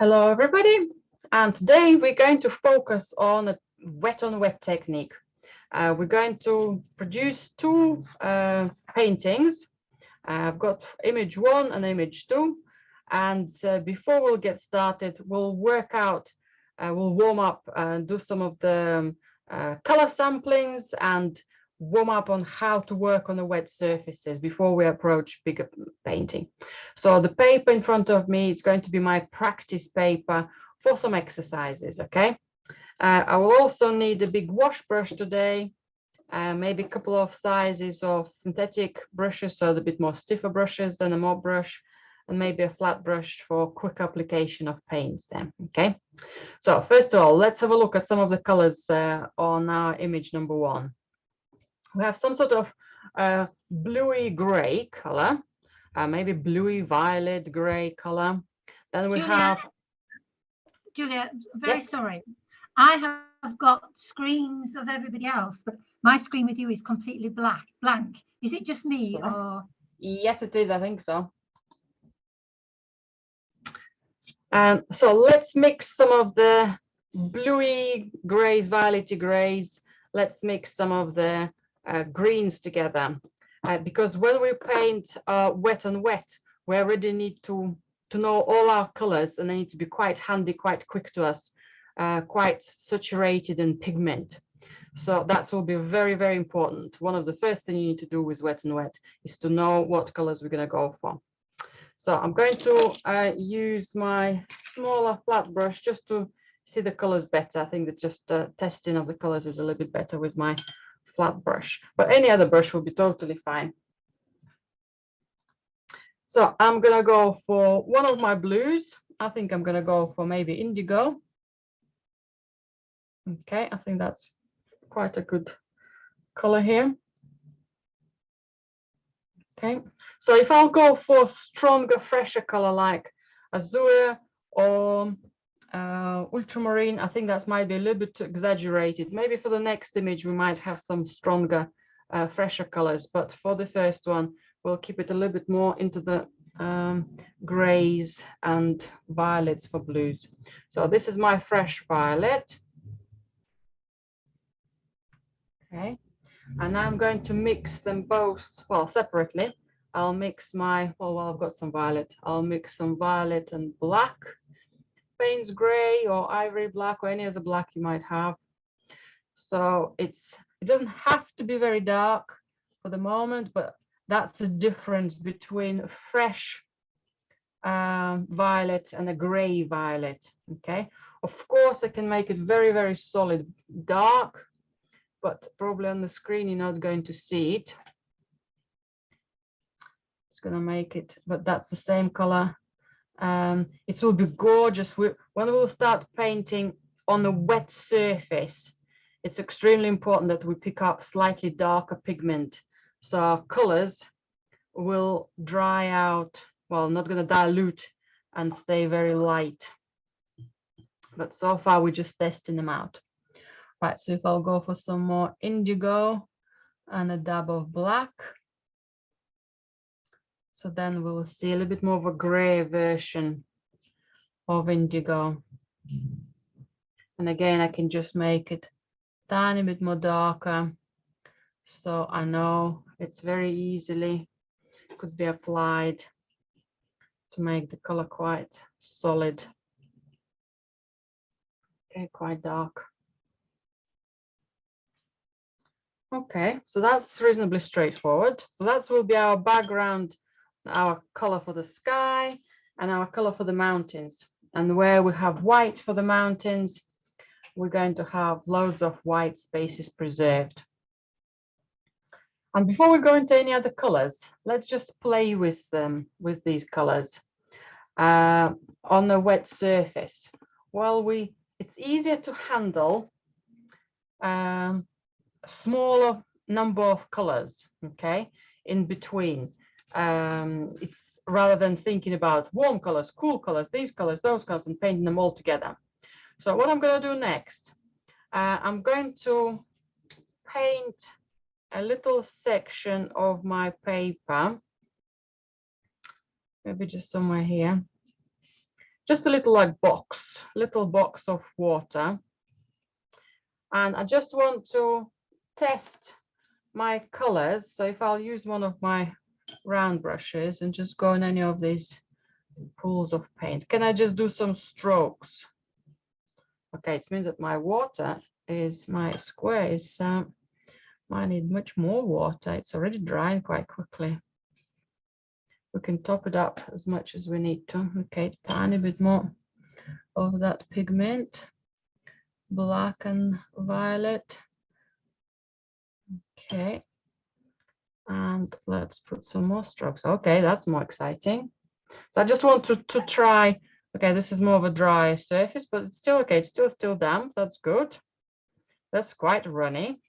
Hello everybody, and today we're going to focus on a wet technique. We're going to produce two paintings. I've got image 1 and image 2, and before we'll get started, we'll work out, we'll warm up and do some of the color samplings and warm up on how to work on the wet surfaces before we approach bigger painting. So the paper in front of me is going to be my practice paper for some exercises, okay? I will also need a big wash brush today, maybe a couple of sizes of synthetic brushes, so a bit more stiffer brushes than a mop brush, and maybe a flat brush for quick application of paints then, okay? So first of all, let's have a look at some of the colors on our image number 1. We have some sort of bluey gray color, maybe bluey violet gray color. Then we have Julia, very sorry. I have got screens of everybody else, but my screen with you is completely blank. Is it just me or? Yes, it is. I think so. So let's mix some of the bluey grays, violety grays. Let's mix some of the greens together, because when we paint wet on wet, we already need to know all our colors, and they need to be quite handy, quite quick to us, quite saturated in pigment. So that will be very, very important. One of the first things you need to do with wet and wet is to know what colors we're going to go for. So I'm going to use my smaller flat brush just to see the colors better. I think that just testing of the colors is a little bit better with my flat brush, but any other brush will be totally fine. So I'm gonna go for one of my blues. I think I'm gonna go for maybe indigo. Okay, I think that's quite a good color here. Okay, so if I'll go for stronger, fresher color like azure or ultramarine, I think that might be a little bit exaggerated. Maybe for the next image we might have some stronger, fresher colors, but for the first one we'll keep it a little bit more into the grays and violets for blues. So this is my fresh violet. Okay, and now I'm going to mix them both, well, separately. I'll mix my, well, I've got some violet. I'll mix some violet and black, Payne's gray or ivory black or any other black you might have. So it doesn't have to be very dark for the moment, but that's the difference between a fresh violet and a gray violet. Okay, of course I can make it very, very solid dark, but probably on the screen you're not going to see it. It's going to make it, but that's the same color. It will be gorgeous when we'll start painting on a wet surface. It's extremely important that we pick up slightly darker pigment, so our colors will dry out, well, not going to dilute and stay very light. But so far we're just testing them out. Right, so if I'll go for some more indigo and a dab of black, so then we'll see a little bit more of a gray version of indigo. And again, I can just make it a tiny bit more darker, so I know it's very easily could be applied to make the color quite solid. Okay, quite dark. Okay, so that's reasonably straightforward. So that will be our background, our color for the sky and our color for the mountains. And where we have white for the mountains, we're going to have loads of white spaces preserved. And before we go into any other colors, let's just play with them, with these colors on a wet surface. Well, it's easier to handle a smaller number of colors, okay, in between. It's rather than thinking about warm colors, cool colors, these colors, those colors, and painting them all together. So what I'm going to do next, I'm going to paint a little section of my paper, maybe just somewhere here. just a little like little box of water. And I just want to test my colors. So if I'll use one of my round brushes and just go in any of these pools of paint, can I just do some strokes? Okay, it means that my water is, my square is, I need much more water. It's already drying quite quickly. We can top it up as much as we need to. Okay, tiny bit more of that pigment, black and violet. Okay, and let's put some more strokes. Okay, that's more exciting. So I just want to try. Okay, this is more of a dry surface, but it's still okay. It's still damp. That's good. That's quite runny.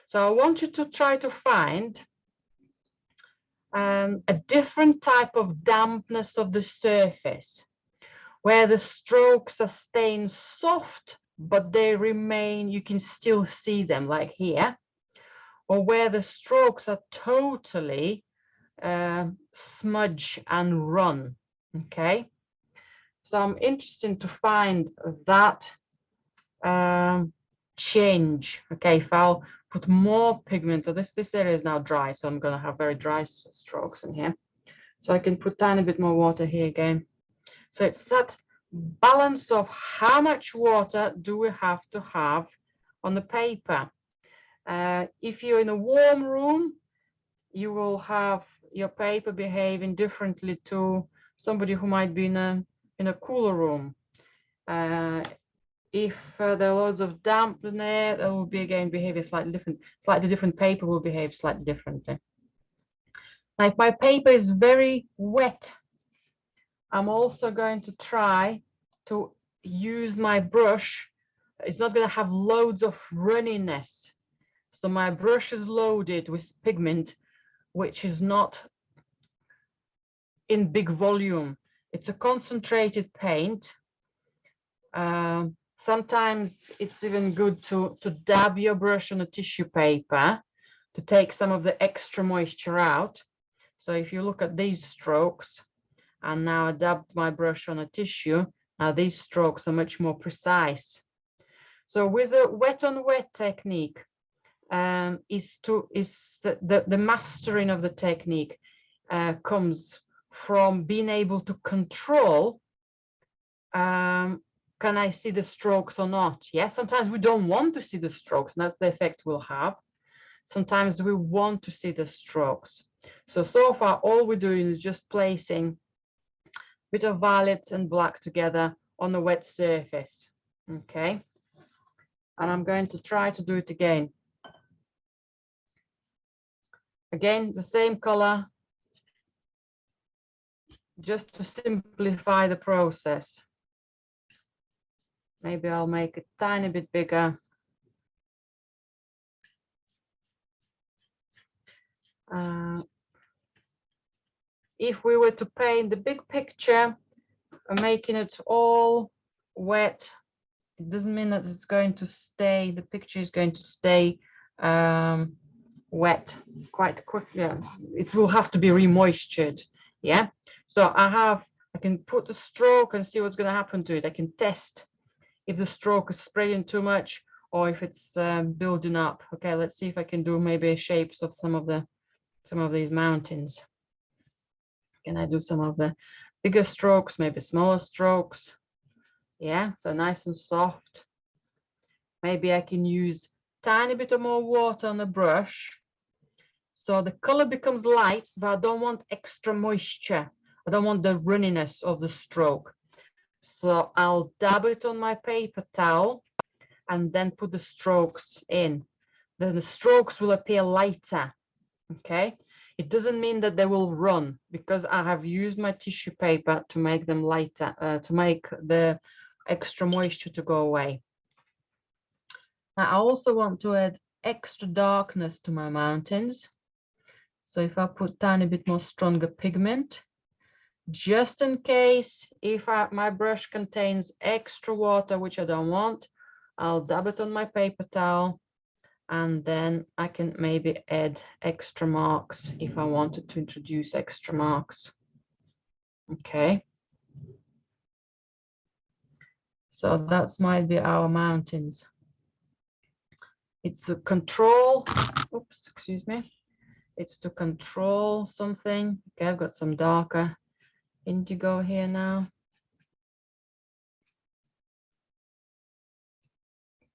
So I want you to try to find a different type of dampness of the surface, where the strokes are staying soft, but they remain, you can still see them, like here, or where the strokes are totally smudge and run. Okay, so I'm interested to find that change. Okay, if I'll put more pigment, so this area is now dry, so I'm going to have very dry strokes in here. So I can put tiny bit more water here again. So it's that balance of how much water do we have to have on the paper. If you're in a warm room, you will have your paper behaving differently to somebody who might be in a cooler room. If there are loads of damp in there, that will be again behavior slightly different. Slightly different paper will behave slightly differently. Now, if my paper is very wet, I'm also going to try to use my brush. It's not going to have loads of runniness. So my brush is loaded with pigment, which is not in big volume. It's a concentrated paint. Sometimes it's even good to dab your brush on a tissue paper to take some of the extra moisture out. So if you look at these strokes, and now I dabbed my brush on a tissue, now these strokes are much more precise. So with a wet on wet technique, the mastering of the technique comes from being able to control, can I see the strokes or not? Yes, sometimes we don't want to see the strokes, and that's the effect we'll have. Sometimes we want to see the strokes. So far, all we're doing is just placing a bit of violet and black together on the wet surface. Okay. And I'm going to try to do it again. Again, the same color, just to simplify the process. Maybe I'll make it a tiny bit bigger. If we were to paint the big picture, making it all wet, it doesn't mean that it's going to stay, the picture is going to stay wet quite quickly. Yeah. It will have to be re-moistured. Yeah. So I can put the stroke and see what's going to happen to it. I can test if the stroke is spreading too much or if it's building up. Okay, let's see if I can do maybe shapes of some of these mountains. Can I do some of the bigger strokes, maybe smaller strokes? Yeah, so nice and soft. Maybe I can use tiny bit of more water on the brush. So the color becomes light, but I don't want extra moisture. I don't want the runniness of the stroke. So I'll dab it on my paper towel and then put the strokes in. Then the strokes will appear lighter. Okay. It doesn't mean that they will run because I have used my tissue paper to make them lighter, to make the extra moisture to go away. Now, I also want to add extra darkness to my mountains. So if I put tiny bit more stronger pigment, just in case if my brush contains extra water, which I don't want, I'll dab it on my paper towel. And then I can maybe add extra marks if I wanted to introduce extra marks. Okay. So that might be our mountains. It's to control, oops, excuse me. It's to control something. Okay, I've got some darker indigo here now.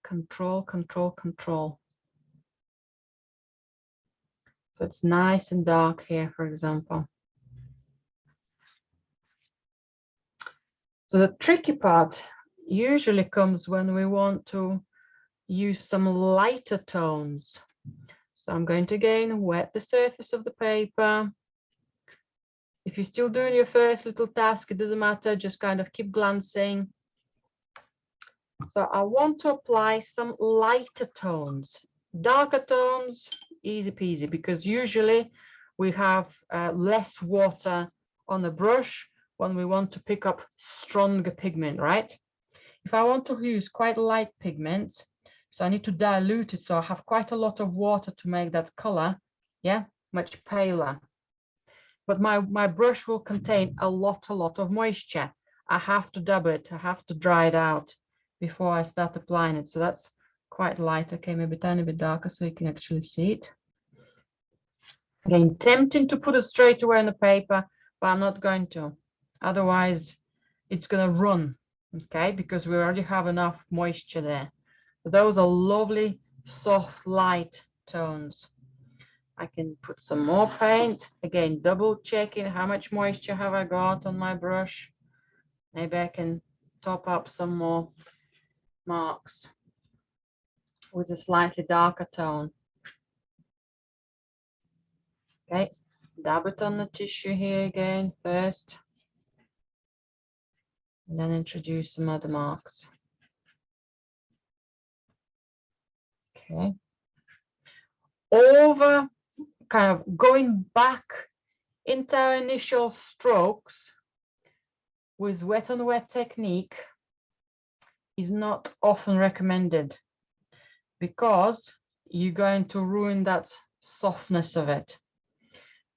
Control, control, control. So it's nice and dark here, for example. So the tricky part usually comes when we want to use some lighter tones. So I'm going to again wet the surface of the paper. If you're still doing your first little task, it doesn't matter, just kind of keep glancing. So I want to apply some lighter tones. Darker tones, easy peasy, because usually we have less water on the brush when we want to pick up stronger pigment, right? If I want to use quite light pigments, so I need to dilute it, so I have quite a lot of water to make that color, yeah, much paler. But my brush will contain a lot of moisture. I have to dab it, I have to dry it out before I start applying it. So that's quite light. Okay, maybe a tiny bit darker so you can actually see it. Again, tempting to put it straight away on the paper, but I'm not going to. Otherwise, it's going to run, okay, because we already have enough moisture there. But those are lovely, soft, light tones. I can put some more paint. Again, double checking how much moisture have I got on my brush. Maybe I can top up some more marks with a slightly darker tone. Okay, dab it on the tissue here again first, and then introduce some other marks. Okay, over kind of going back into our initial strokes with wet on wet technique is not often recommended, because you're going to ruin that softness of it.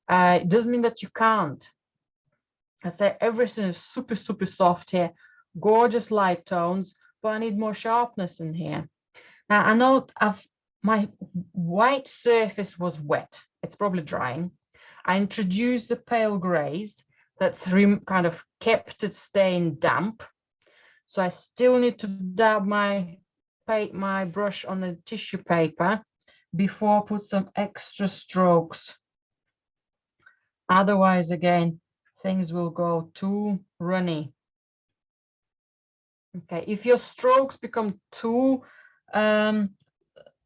It doesn't mean that you can't. I say everything is super soft here, gorgeous light tones, but I need more sharpness in here. Now I know my white surface was wet, it's probably drying. I introduced the pale grays that kind of kept it staying damp. So I still need to dab my brush on the tissue paper before I put some extra strokes. Otherwise, again, things will go too runny. Okay, if your strokes become too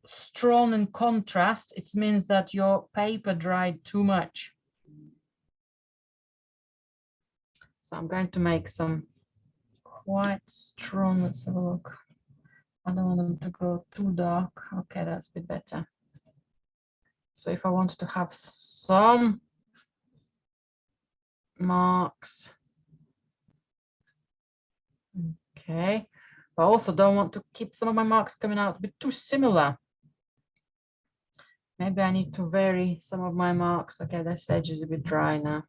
strong in contrast, it means that your paper dried too much. So I'm going to make some quite strong. Let's have a look. I don't want them to go too dark. Okay, that's a bit better. So if I wanted to have some marks, okay, but I also don't want to keep some of my marks coming out a bit too similar. Maybe I need to vary some of my marks. Okay, this edge is a bit dry now.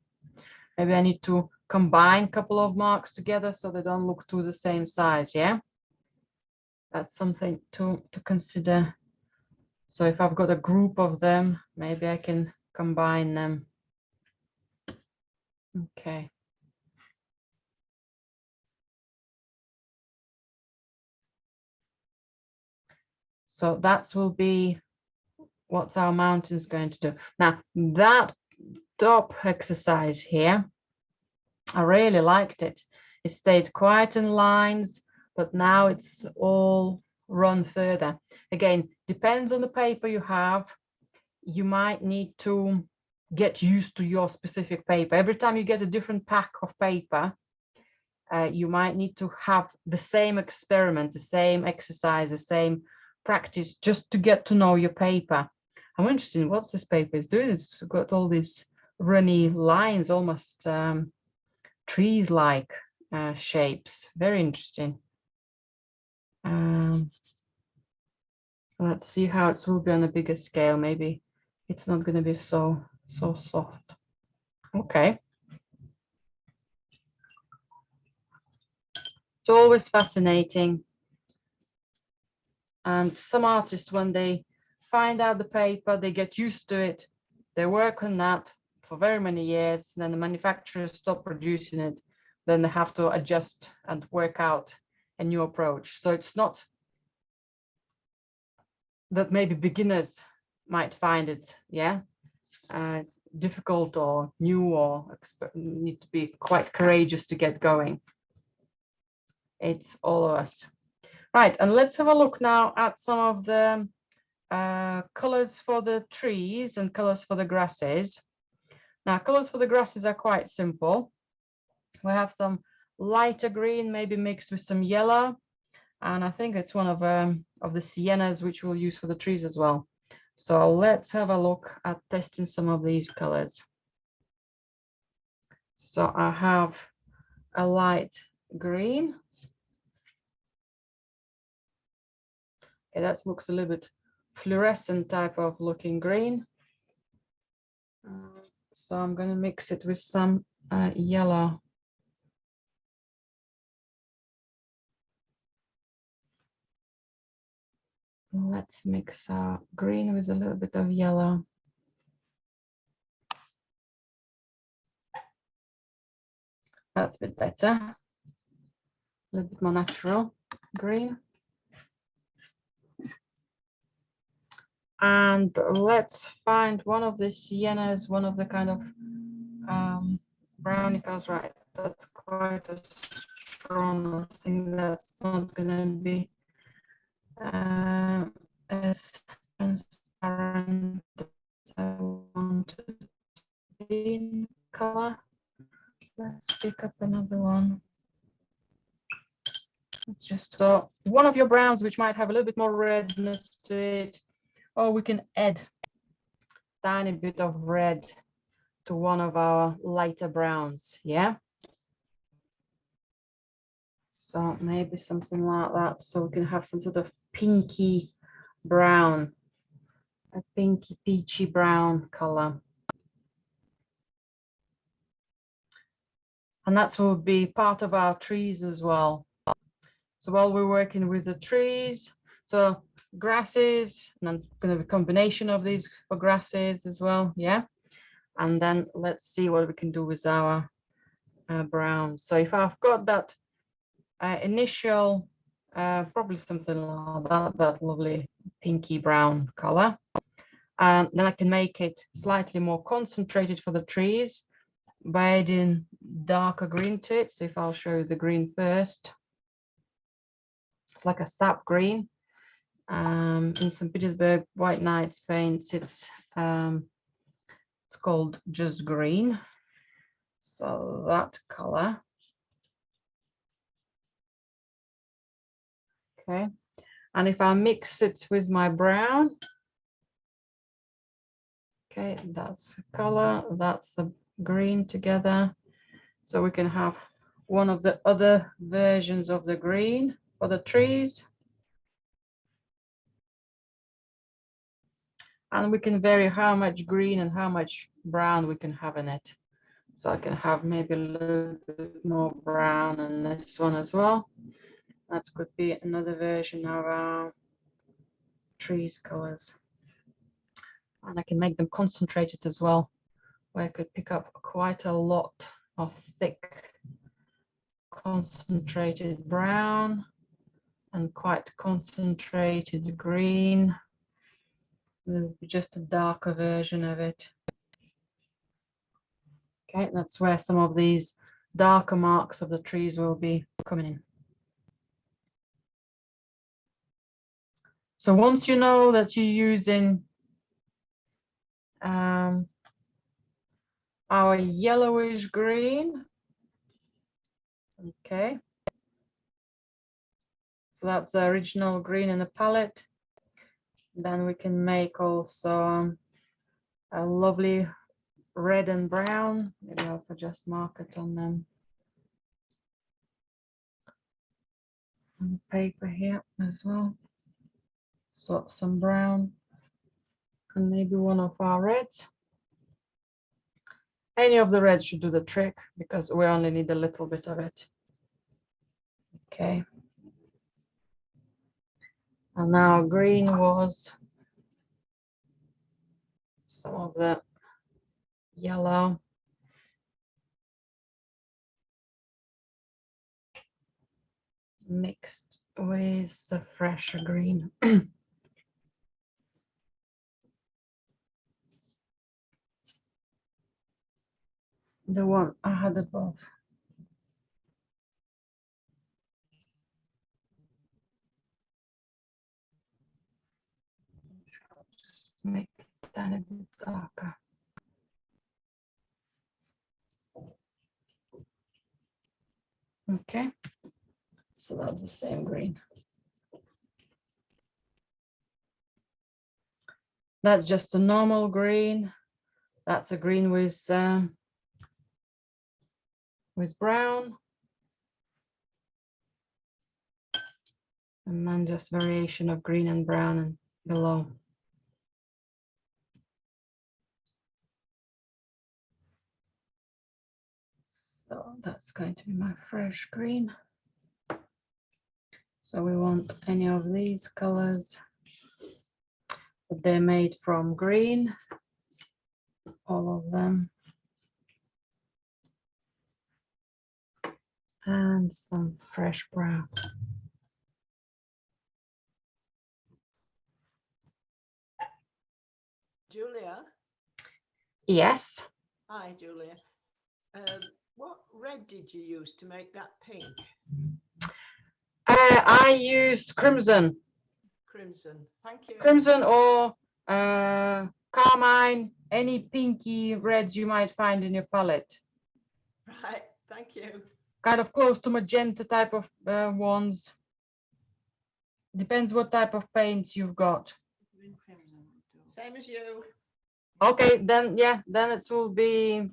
Maybe I need to combine a couple of marks together so they don't look too the same size, yeah? That's something to consider. So if I've got a group of them, maybe I can combine them. Okay. So that will be what our mountain is going to do. Now, that top exercise here, I really liked it. It stayed quite in lines, but now it's all run further. Again, depends on the paper you have. You might need to get used to your specific paper. Every time you get a different pack of paper, you might need to have the same experiment, the same exercise, the same practice, just to get to know your paper. I'm interested in what this paper is doing. It's got all these runny lines, almost trees-like shapes. Very interesting. Let's see how it will be on a bigger scale. Maybe it's not going to be so soft. Okay. It's always fascinating. And some artists, when they find out the paper, they get used to it. They work on that for very many years. Then the manufacturers stop producing it. Then they have to adjust and work out a new approach. So it's not that maybe beginners might find it, difficult or new, or need to be quite courageous to get going. It's all of us. Right, and let's have a look now at some of the colors for the trees and colors for the grasses. Now, colors for the grasses are quite simple. We have some lighter green, maybe mixed with some yellow, and I think it's one of the siennas which we'll use for the trees as well. So let's have a look at testing some of these colors. So I have a light green. Okay, that looks a little bit fluorescent type of looking green. So I'm going to mix it with some yellow. Let's mix green with a little bit of yellow. That's a bit better. A little bit more natural green. And let's find one of the siennas, one of the kind of brownie colors. Right, that's quite a strong. I think that's not going to be as transparent as I want it to be in color. Let's pick up another one. Just so one of your browns which might have a little bit more redness to it, or we can add a tiny bit of red to one of our lighter browns. Yeah, so maybe something like that, so we can have some sort of pinky brown, a pinky peachy brown color. And that will be part of our trees as well. So while we're working with the trees, so grasses, and I'm going to have a combination of these for grasses as well, yeah. And then let's see what we can do with our browns. So if I've got that initial, probably something like that lovely pinky brown color, and then I can make it slightly more concentrated for the trees by adding darker green to it. So if I'll show you the green first. It's like a sap green. In St. Petersburg, White Knights paints, it's called just green. So that color. Okay. And if I mix it with my brown, okay, that's a color, that's a green together. So we can have one of the other versions of the green for the trees. And we can vary how much green and how much brown we can have in it. So I can have maybe a little bit more brown in this one as well. That could be another version of our trees colors. And I can make them concentrated as well, where I could pick up quite a lot of thick concentrated brown and quite concentrated green. There'll be just a darker version of it. Okay, that's where some of these darker marks of the trees will be coming in. So once you know that you're using our yellowish green, okay, so that's the original green in the palette. Then we can make also a lovely red and brown. Maybe I'll just mark it on them on the paper here as well. So some brown and maybe one of our reds. Any of the reds should do the trick because we only need a little bit of it. Okay. And now green was some of the yellow. Mixed with the fresh green. The one I had above. Just make it a tiny bit darker. Okay, so that's the same green. That's just a normal green. That's a green with brown. And then just variation of green and brown and below. So that's going to be my fresh green. So we want any of these colors, but they're made from green, all of them. And some fresh brown. Julia? Yes. Hi, Julia. What red did you use to make that pink? I used crimson. Crimson. Thank you. Crimson or carmine, any pinky reds you might find in your palette. Right, thank you. Kind of close to magenta type of ones. Depends what type of paints you've got. Same as you. Okay, then yeah, then it will be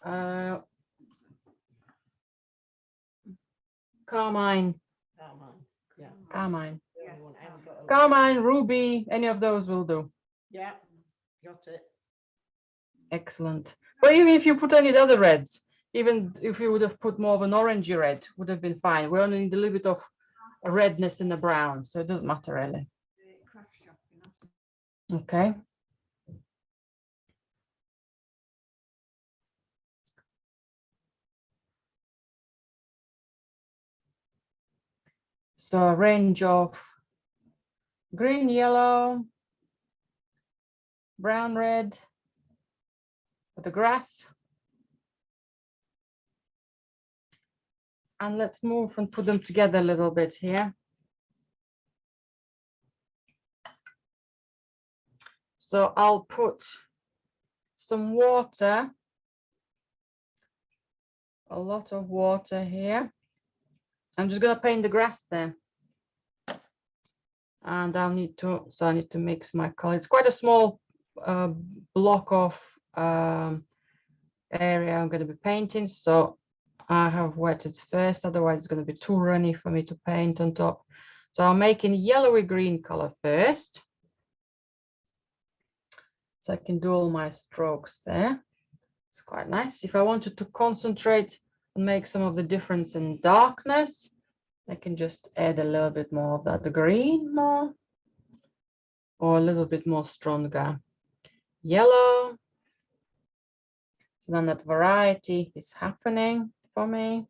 carmine. Carmine. Yeah. Carmine. Yeah. Carmine, ruby, any of those will do. Yeah, got it. Excellent. But even if you put any other reds, even if you would have put more of an orangey red, would have been fine. We only need a little bit of redness in the brown, so it doesn't matter really. Okay. So a range of green, yellow, brown, red for the grass. And let's move and put them together a little bit here. So I'll put some water, a lot of water here. I'm just going to paint the grass there. And I need to mix my color. It's quite a small block of area I'm going to be painting. So I have wetted first, otherwise it's going to be too runny for me to paint on top. So I'm making yellowy green color first. So I can do all my strokes there. It's quite nice. If I wanted to concentrate and make some of the difference in darkness, I can just add a little bit more of that green more, or a little bit more stronger yellow. So then that variety is happening for me.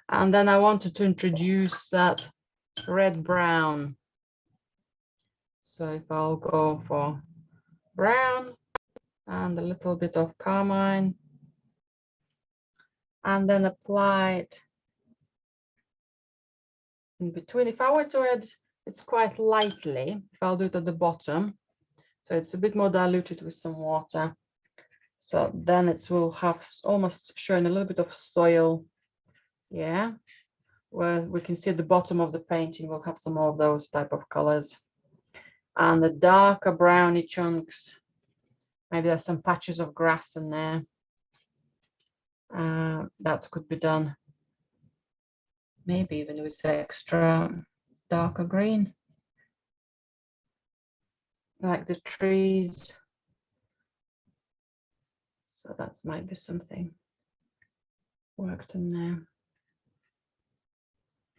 And then I wanted to introduce that red brown. So if I'll go for brown and a little bit of carmine, and then apply it in between. If I were to add, it's quite lightly, if I'll do it at the bottom, so it's a bit more diluted with some water. So then it will have almost showing a little bit of soil, yeah, where we can see at the bottom of the painting, we'll have some more of those type of colors. And the darker browny chunks, maybe there's some patches of grass in there. That could be done maybe even with extra darker green, like the trees. So that might be something worked in there.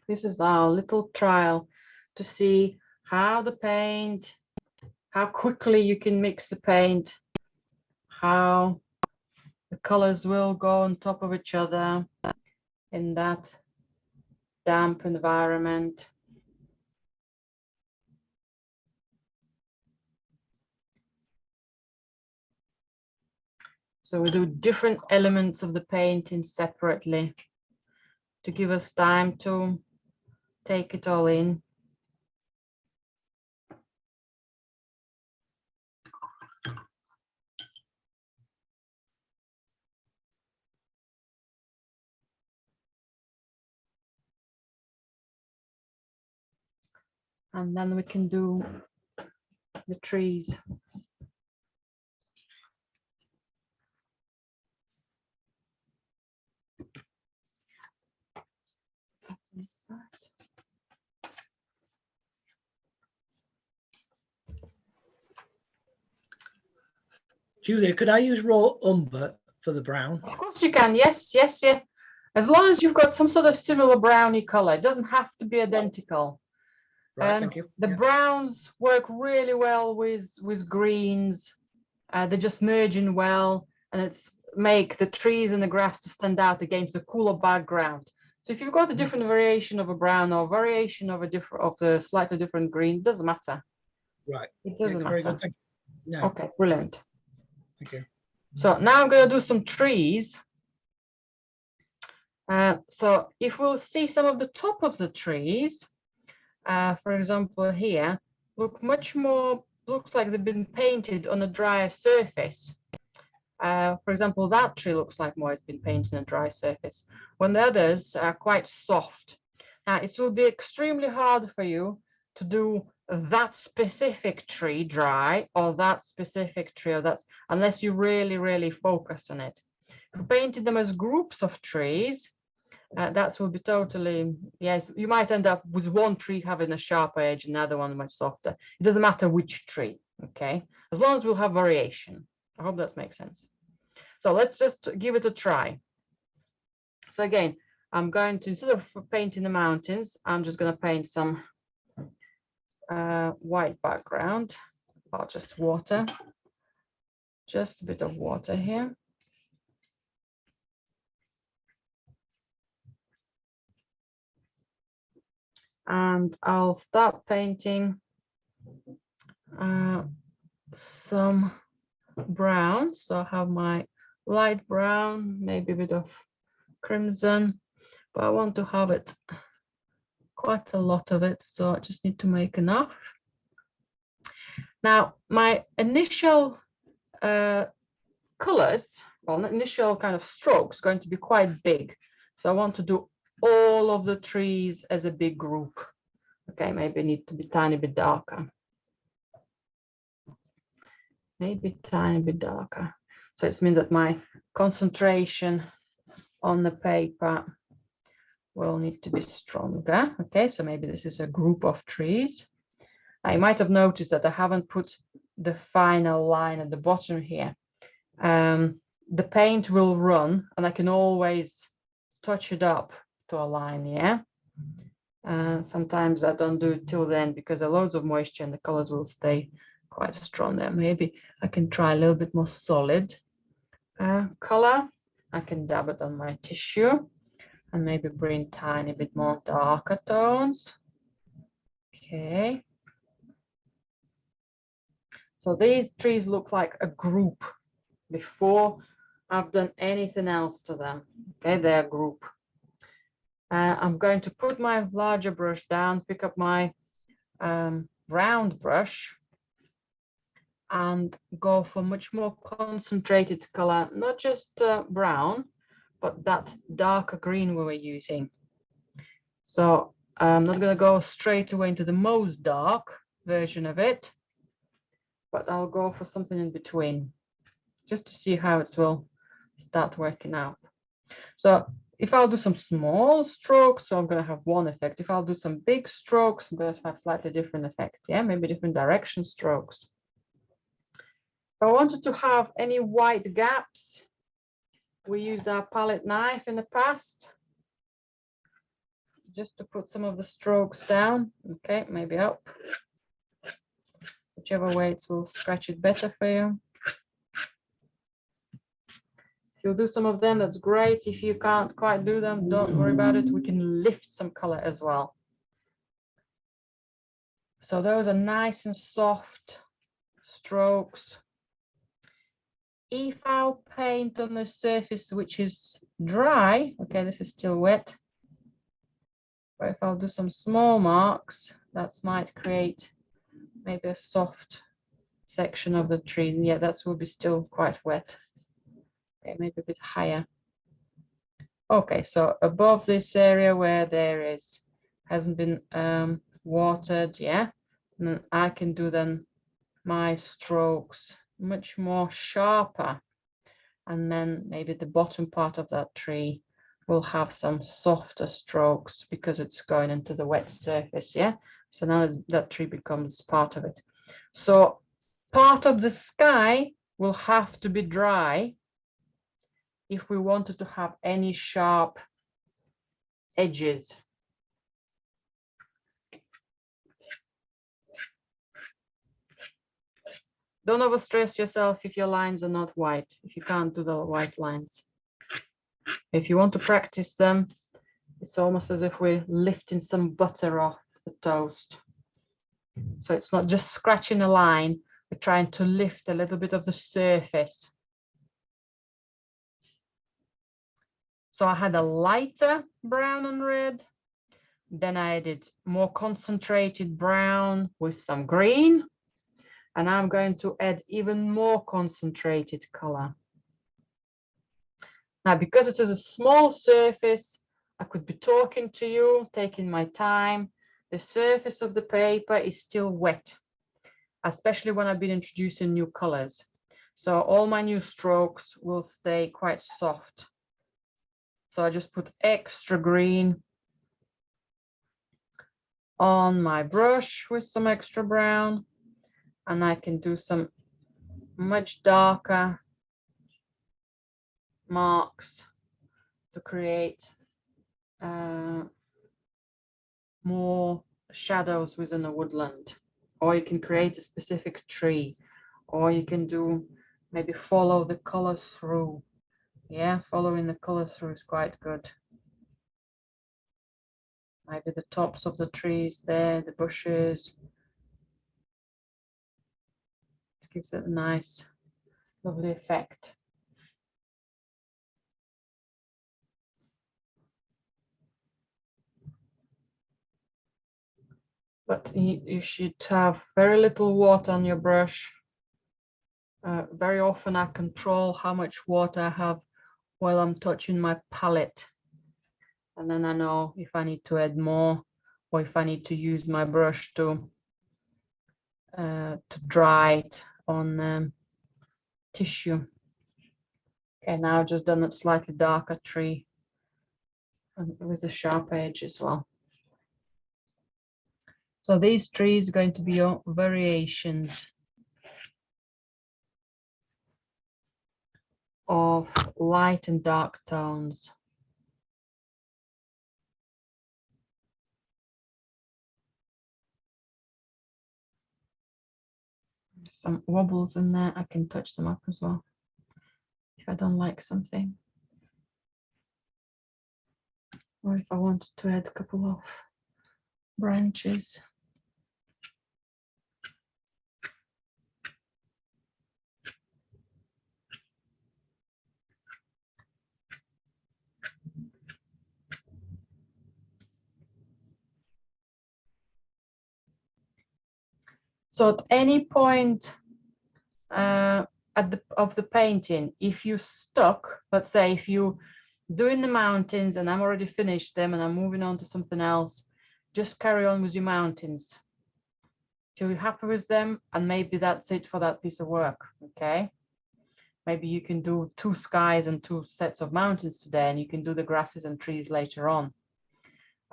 This is our little trial to see how the paint, how quickly you can mix the paint, how the colors will go on top of each other in that damp environment. So we do different elements of the painting separately to give us time to take it all in. And then we can do the trees. Julia, could I use raw umber for the brown? Of course you can, yes, yes, yeah. As long as you've got some sort of similar browny color, it doesn't have to be identical. Right, thank you. The browns work really well with greens. They just merge in well, and it's make the trees and the grass to stand out against the cooler background. So if you've got a different variation of a brown or variation of a different of the slightly different green, it doesn't matter. Right. It doesn't Very matter. good, thank you. No, Okay, brilliant. thank you. So now I'm going to do some trees. So if we'll see some of the top of the trees, for example, here, look much more, looks like they've been painted on a drier surface. For example, that tree looks like more it's been painted on a dry surface, when the others are quite soft. Now, it will be extremely hard for you to do that specific tree dry or that specific tree or that's unless you really, really focus on it. If you painted them as groups of trees, that will be totally, yes, you might end up with one tree having a sharper edge and another one much softer. It doesn't matter which tree, okay? As long as we'll have variation. I hope that makes sense. So let's just give it a try. So again, I'm going to, instead of painting the mountains, I'm just going to paint some white background, or just water. Just a bit of water here. And I'll start painting some brown. So I have my light brown, maybe a bit of crimson, but I want to have it quite a lot of it, so I just need to make enough. Now my initial colors, well, initial kind of strokes going to be quite big, so I want to do all of the trees as a big group. Okay, maybe need to be a tiny bit darker. Maybe a tiny bit darker. So it means that my concentration on the paper will need to be stronger. Okay, so maybe this is a group of trees. Now you might have noticed that I haven't put the final line at the bottom here. The paint will run and I can always touch it up to a line, yeah? Sometimes I don't do it till then because there's loads of moisture and the colors will stay quite strong there. Maybe I can try a little bit more solid color. I can dab it on my tissue and maybe bring tiny bit more darker tones. Okay. So these trees look like a group before I've done anything else to them. Okay, they're a group. I'm going to put my larger brush down, pick up my round brush and go for much more concentrated color, not just brown, but that darker green we were using. So I'm not going to go straight away into the most dark version of it, but I'll go for something in between just to see how it will start working out. So if I'll do some small strokes, so I'm going to have one effect. If I'll do some big strokes, I'm going to have slightly different effect. Yeah, maybe different direction strokes. If I wanted to have any white gaps, we used our palette knife in the past. just to put some of the strokes down. Okay, maybe up. Whichever way it will scratch it better for you. If you'll do some of them, that's great. If you can't quite do them, don't worry about it. We can lift some color as well. So those are nice and soft strokes. If I'll paint on a surface which is dry, okay, this is still wet. But if I'll do some small marks, that might create maybe a soft section of the tree. And yeah, that will be still quite wet. Okay, maybe a bit higher. Okay, so above this area where there hasn't been watered, yeah, and then I can do then my strokes much more sharper, and then maybe the bottom part of that tree will have some softer strokes because it's going into the wet surface, yeah. So now that tree becomes part of it. So part of the sky will have to be dry if we wanted to have any sharp edges. Don't overstress yourself if your lines are not white, if you can't do the white lines. If you want to practice them, it's almost as if we're lifting some butter off the toast. So it's not just scratching a line, we're trying to lift a little bit of the surface. So I had a lighter brown and red. Then I added more concentrated brown with some green. And I'm going to add even more concentrated color. Now, because it is a small surface, I could be talking to you, taking my time. The surface of the paper is still wet, especially when I've been introducing new colors. So all my new strokes will stay quite soft. So I just put extra green on my brush with some extra brown, and I can do some much darker marks to create more shadows within a woodland. Or you can create a specific tree, or you can do maybe follow the color through. Yeah, following the color through is quite good. Maybe the tops of the trees there, the bushes. It gives it a nice, lovely effect. But you should have very little water on your brush. Very often I control how much water I have while I'm touching my palette. And then I know if I need to add more or if I need to use my brush to dry it on tissue. Okay, now I've just done a slightly darker tree and with a sharp edge as well. So these trees are going to be your variations of light and dark tones. Some wobbles in there, I can touch them up as well if I don't like something, or if I wanted to add a couple of branches. So at any point of the painting, if you stuck, let's say if you doing the mountains and I'm already finished them and I'm moving on to something else, just carry on with your mountains till you're happy with them, and maybe that's it for that piece of work. Okay, maybe you can do 2 skies and 2 sets of mountains today, and you can do the grasses and trees later on.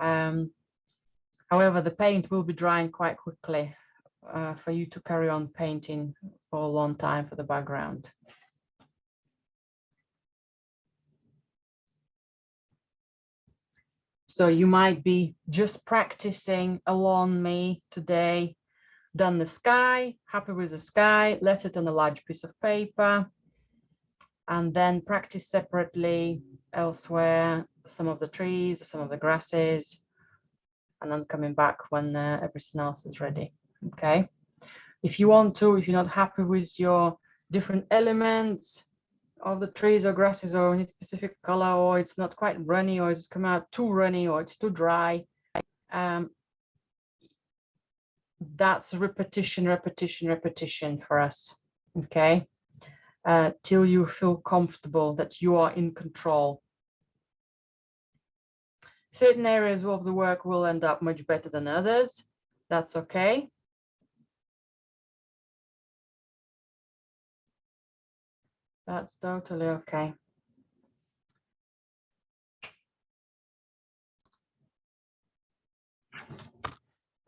However, the paint will be drying quite quickly for you to carry on painting for a long time for the background. So you might be just practicing along me today, done the sky, happy with the sky, left it on a large piece of paper, and then practice separately elsewhere, some of the trees, some of the grasses, and then coming back when everything else is ready. Okay. If you want to, if you're not happy with your different elements of the trees or grasses or any specific color, or it's not quite runny, or it's come out too runny, or it's too dry, that's repetition, repetition, repetition for us. Okay. Till you feel comfortable that you are in control. Certain areas of the work will end up much better than others. That's okay. That's totally okay.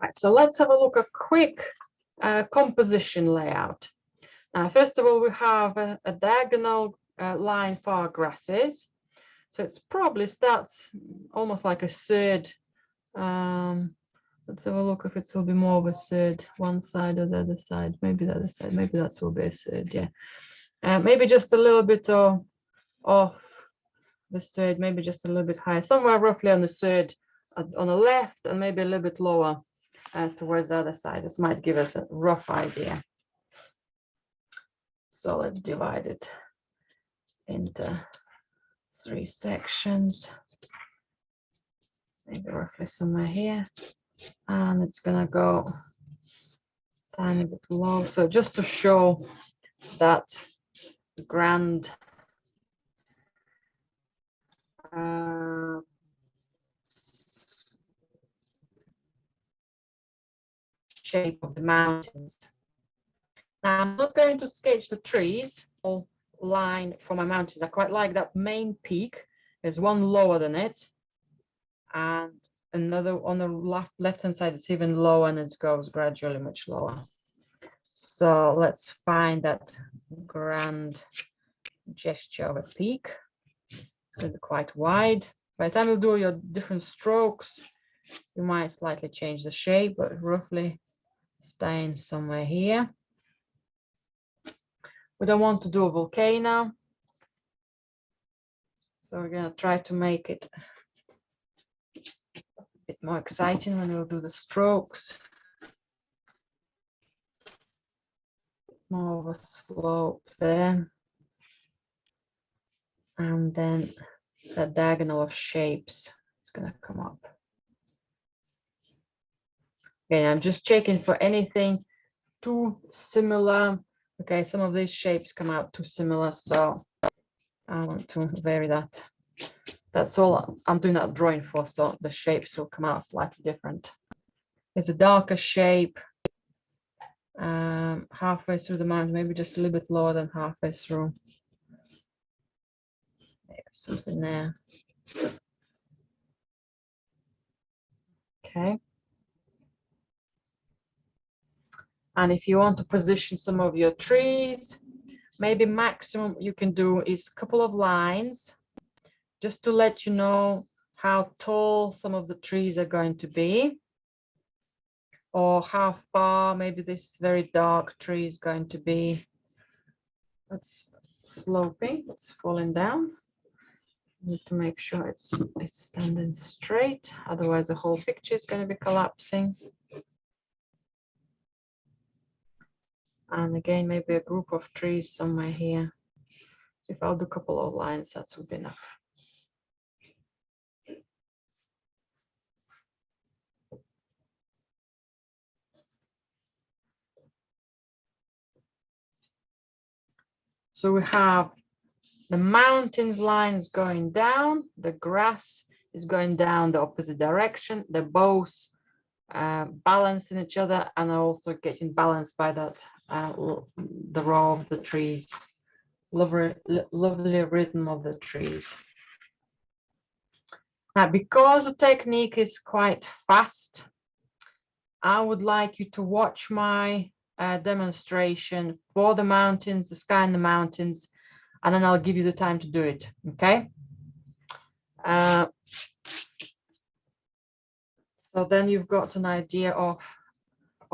Right, so let's have a look at a quick composition layout. Now, first of all, we have a diagonal line for our grasses. So it's probably starts almost like a third. Let's have a look if it will be more of a third, one side or the other side, maybe the other side, maybe that will be a third, yeah. Maybe just a little bit off the third, maybe just a little bit higher, somewhere roughly on the third on the left, and maybe a little bit lower towards the other side. This might give us a rough idea. So let's divide it into 3 sections, maybe roughly somewhere here, and it's gonna go tiny bit low. So just to show that grand shape of the mountains. Now I'm not going to sketch the trees or line for my mountains. I quite like that main peak. There's one lower than it, and another on the left hand side is even lower, and it goes gradually much lower. So let's find that grand gesture of a peak. It's going to be quite wide. By the time you do your different strokes, you might slightly change the shape, but roughly staying somewhere here. We don't want to do a volcano, so we're going to try to make it a bit more exciting when we'll do the strokes. More of a slope there, and then the diagonal of shapes is going to come up. Okay, I'm just checking for anything too similar. Okay, some of these shapes come out too similar, so I want to vary that. That's all I'm doing that drawing for, so the shapes will come out slightly different. It's a darker shape, halfway through the mountain, maybe just a little bit lower than halfway through. Maybe something there. Okay. And if you want to position some of your trees, maybe maximum you can do is a couple of lines, just to let you know how tall some of the trees are going to be, or how far maybe this very dark tree is going to be. It's sloping, it's falling down. Need to make sure it's standing straight, otherwise the whole picture is going to be collapsing. And again, maybe a group of trees somewhere here. So if I'll do a couple of lines, that would be enough. So we have the mountains lines going down, the grass is going down the opposite direction. They're both balanced in each other, and are also getting balanced by that the row of the trees. Lovely rhythm of the trees. Now, because the technique is quite fast, I would like you to watch my demonstration for the mountains, the sky and the mountains, and then I'll give you the time to do it. Okay. So then you've got an idea of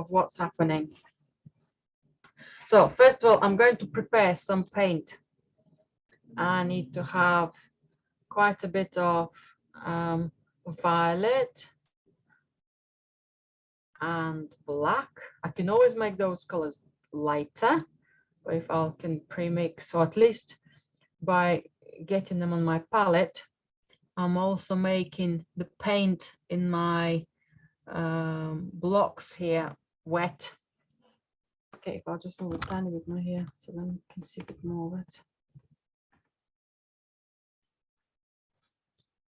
what's happening. So first of all, I'm going to prepare some paint. I need to have quite a bit of violet and black. I can always make those colors lighter, but if I can pre-mix, so at least by getting them on my palette, I'm also making the paint in my blocks here wet. Okay, if I'll just move a tiny bit more here so then you can see a bit more of it.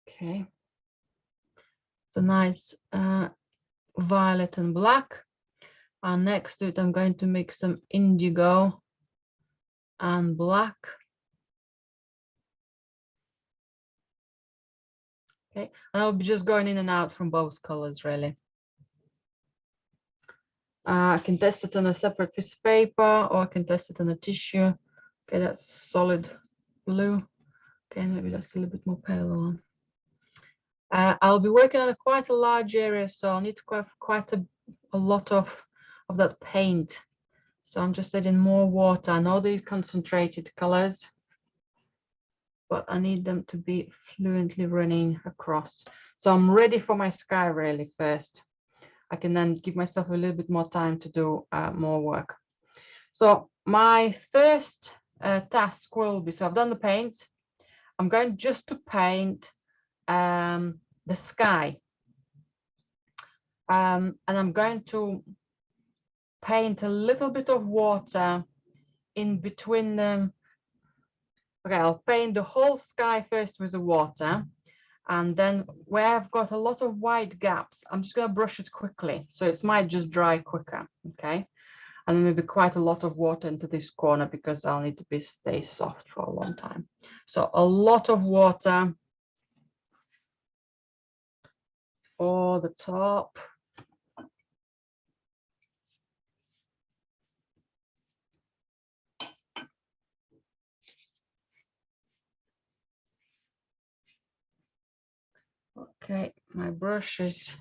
Okay, so nice violet and black. And next to it, I'm going to mix some indigo and black. Okay, and I'll be just going in and out from both colors really. I can test it on a separate piece of paper, or I can test it on a tissue. Okay, that's solid blue. Okay, maybe that's a little bit more pale one. I'll be working on quite a large area, so I'll need to have quite a lot of that paint. So I'm just adding more water. I know these concentrated colors, but I need them to be fluently running across. So I'm ready for my sky really first. I can then give myself a little bit more time to do more work. So my first task will be, so I've done the paint. I'm going just to paint the sky. And I'm going to paint a little bit of water in between them. Okay, I'll paint the whole sky first with the water. And then where I've got a lot of white gaps, I'm just going to brush it quickly. So it might just dry quicker. Okay. And maybe quite a lot of water into this corner because I'll need to stay soft for a long time. So a lot of water for the top. Okay, my brush is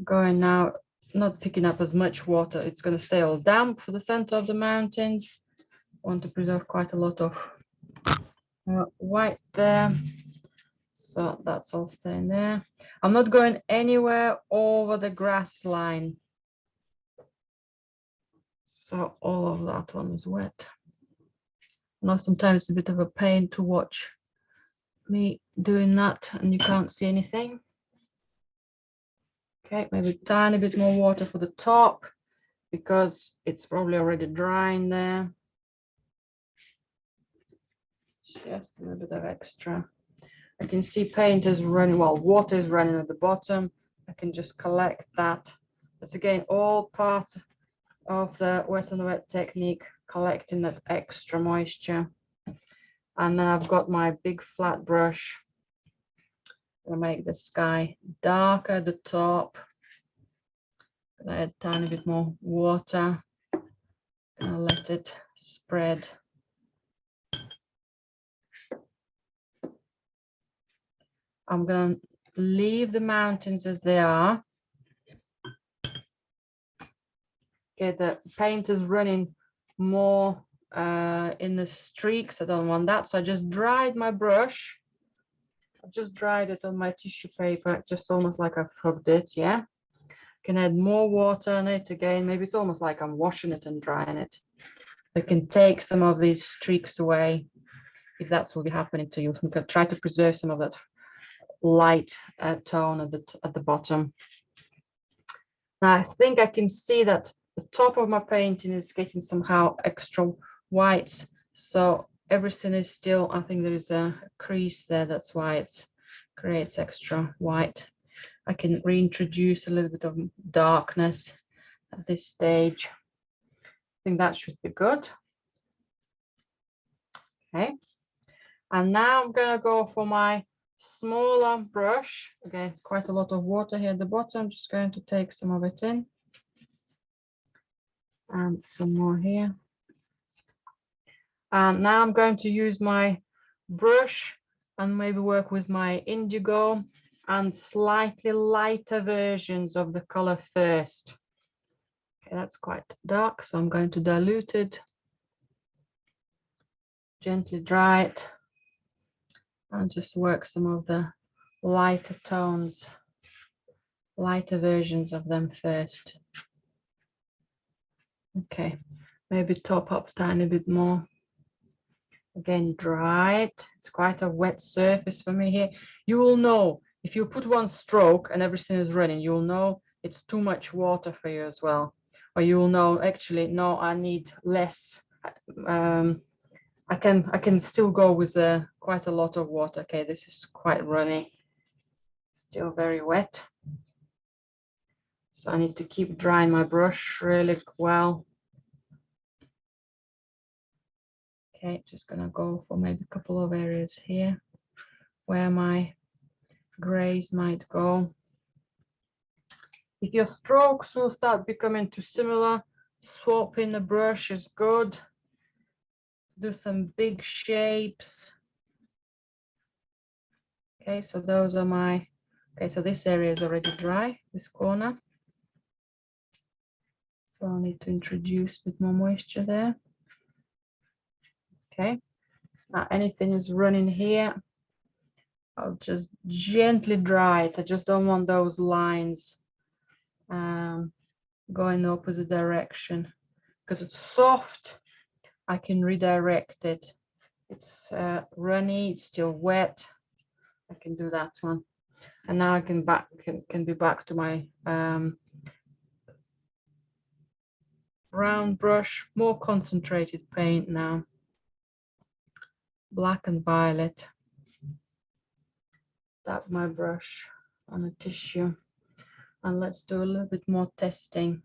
going now, not picking up as much water. It's going to stay all damp for the center of the mountains. I want to preserve quite a lot of white there. So that's all staying there. I'm not going anywhere over the grass line. So all of that one is wet. Now sometimes it's a bit of a pain to watch me doing that and you can't see anything. Okay, maybe a tiny bit more water for the top because it's probably already drying there. Just a little bit of extra. I can see paint is running, well, water is running at the bottom. I can just collect that. That's again all part of the wet and wet technique, collecting that extra moisture. And then I've got my big flat brush. I'll make the sky darker at the top. Gonna add a tiny bit more water. Gonna let it spread. I'm gonna leave the mountains as they are. Okay, the paint is running more in the streaks. I don't want that, so I just dried my brush. I just dried it on my tissue paper, just almost like I've rubbed it. Yeah, can add more water on it again. Maybe it's almost like I'm washing it and drying it. I can take some of these streaks away if that's what will be happening to you. I'm going to try to preserve some of that light tone at the bottom. Now I think I can see that the top of my painting is getting somehow extra whites, so everything is still, I think there is a crease there, that's why it creates extra white. I can reintroduce a little bit of darkness at this stage. I think that should be good. Okay, and now I'm gonna go for my smaller brush. Again, quite a lot of water here at the bottom. I'm just going to take some of it in and some more here. And now I'm going to use my brush and maybe work with my indigo and slightly lighter versions of the color first. Okay, that's quite dark, so I'm going to dilute it, gently dry it, and just work some of the lighter tones, lighter versions of them first. Okay, maybe top up a tiny bit more. Again, dry it. It's quite a wet surface for me here. You will know if you put one stroke and everything is running, you'll know it's too much water for you as well. Or you will know, actually, no, I need less. I can still go with quite a lot of water. Okay, this is quite runny, still very wet. So I need to keep drying my brush really well. Okay, just gonna go for maybe a couple of areas here where my grays might go. If your strokes will start becoming too similar, swapping the brush is good. Do some big shapes. Okay, so those are my, okay, so this area is already dry, this corner. So I need to introduce a bit more moisture there. Okay, now anything is running here, I'll just gently dry it. I just don't want those lines going the opposite direction. Because it's soft, I can redirect it. It's runny, it's still wet. I can do that one. And now I can be back to my brown brush, more concentrated paint now. Black and violet. Tap my brush on a tissue. And let's do a little bit more testing.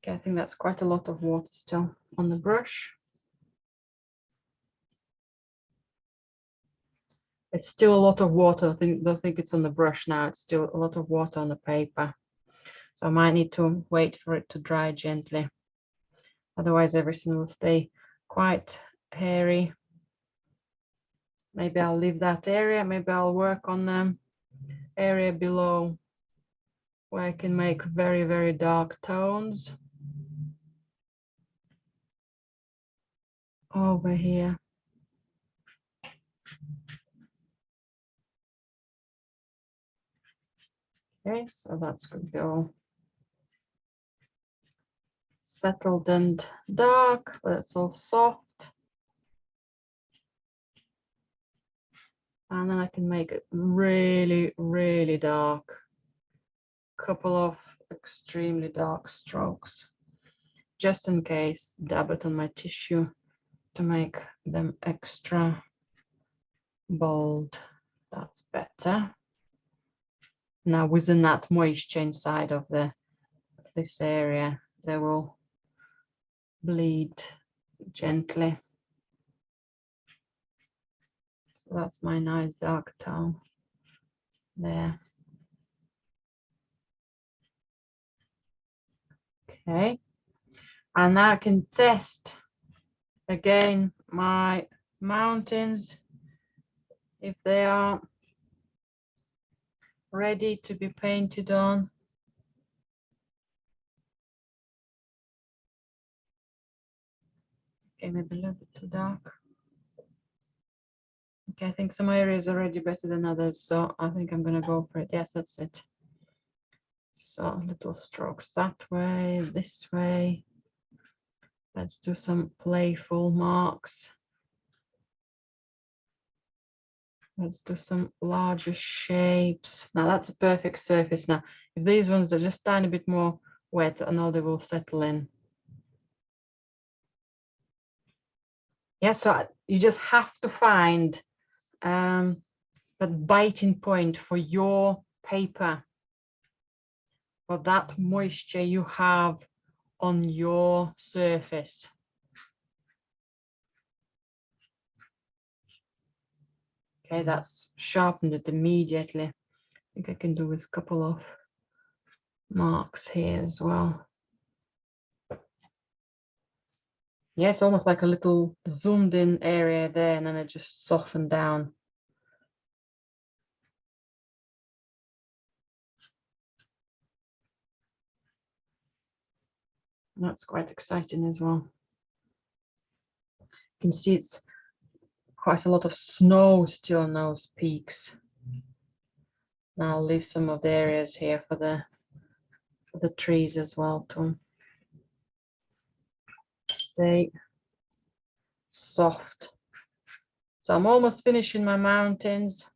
Okay, I think that's quite a lot of water still on the brush. It's still a lot of water. Don't think it's on the brush now. It's still a lot of water on the paper. So I might need to wait for it to dry gently. Otherwise, everything will stay quite hairy. Maybe I'll leave that area. Maybe I'll work on the area below where I can make very, very dark tones. Over here. Okay, so that's going to go settled and dark, but it's all soft. And then I can make it really, really dark. Couple of extremely dark strokes, just in case. Dab it on my tissue to make them extra bold. That's better. Now within that moisture inside of this area, they will bleed gently. So that's my nice dark tone there. Okay, and now I can test again my mountains if they are ready to be painted on. Okay, maybe a little bit too dark. Okay, I think some areas are already better than others, so I think I'm gonna go for it. Yes, that's it. So little strokes that way, this way. Let's do some playful marks. Let's do some larger shapes. Now that's a perfect surface. Now, if these ones are just a tiny bit more wet, I know they will settle in. Yeah, so you just have to find that biting point for your paper, for that moisture you have on your surface. Okay, that's sharpened it immediately. I think I can do with a couple of marks here as well. Yeah, it's almost like a little zoomed in area there, and then it just softened down. That's quite exciting as well. You can see it's quite a lot of snow still on those peaks. Now I'll leave some of the areas here for the trees as well to stay soft. So I'm almost finishing my mountains.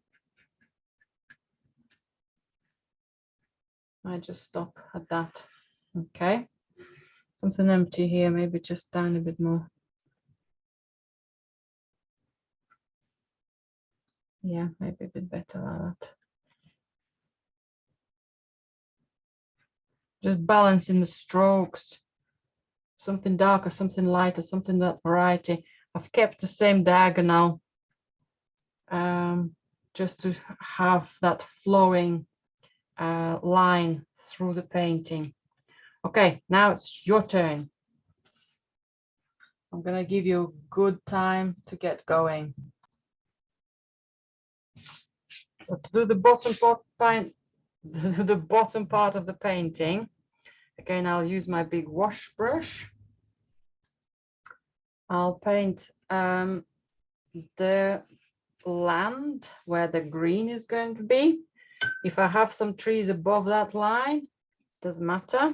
I just stop at that. Okay. Something empty here, maybe just down a bit more. Yeah, maybe a bit better like that. Just balancing the strokes. Something darker, something lighter, something that variety. I've kept the same diagonal just to have that flowing line through the painting. Okay, now it's your turn. I'm gonna give you a good time to get going. So to do the bottom part of the painting, again, I'll use my big wash brush. I'll paint the land where the green is going to be. If I have some trees above that line, doesn't matter.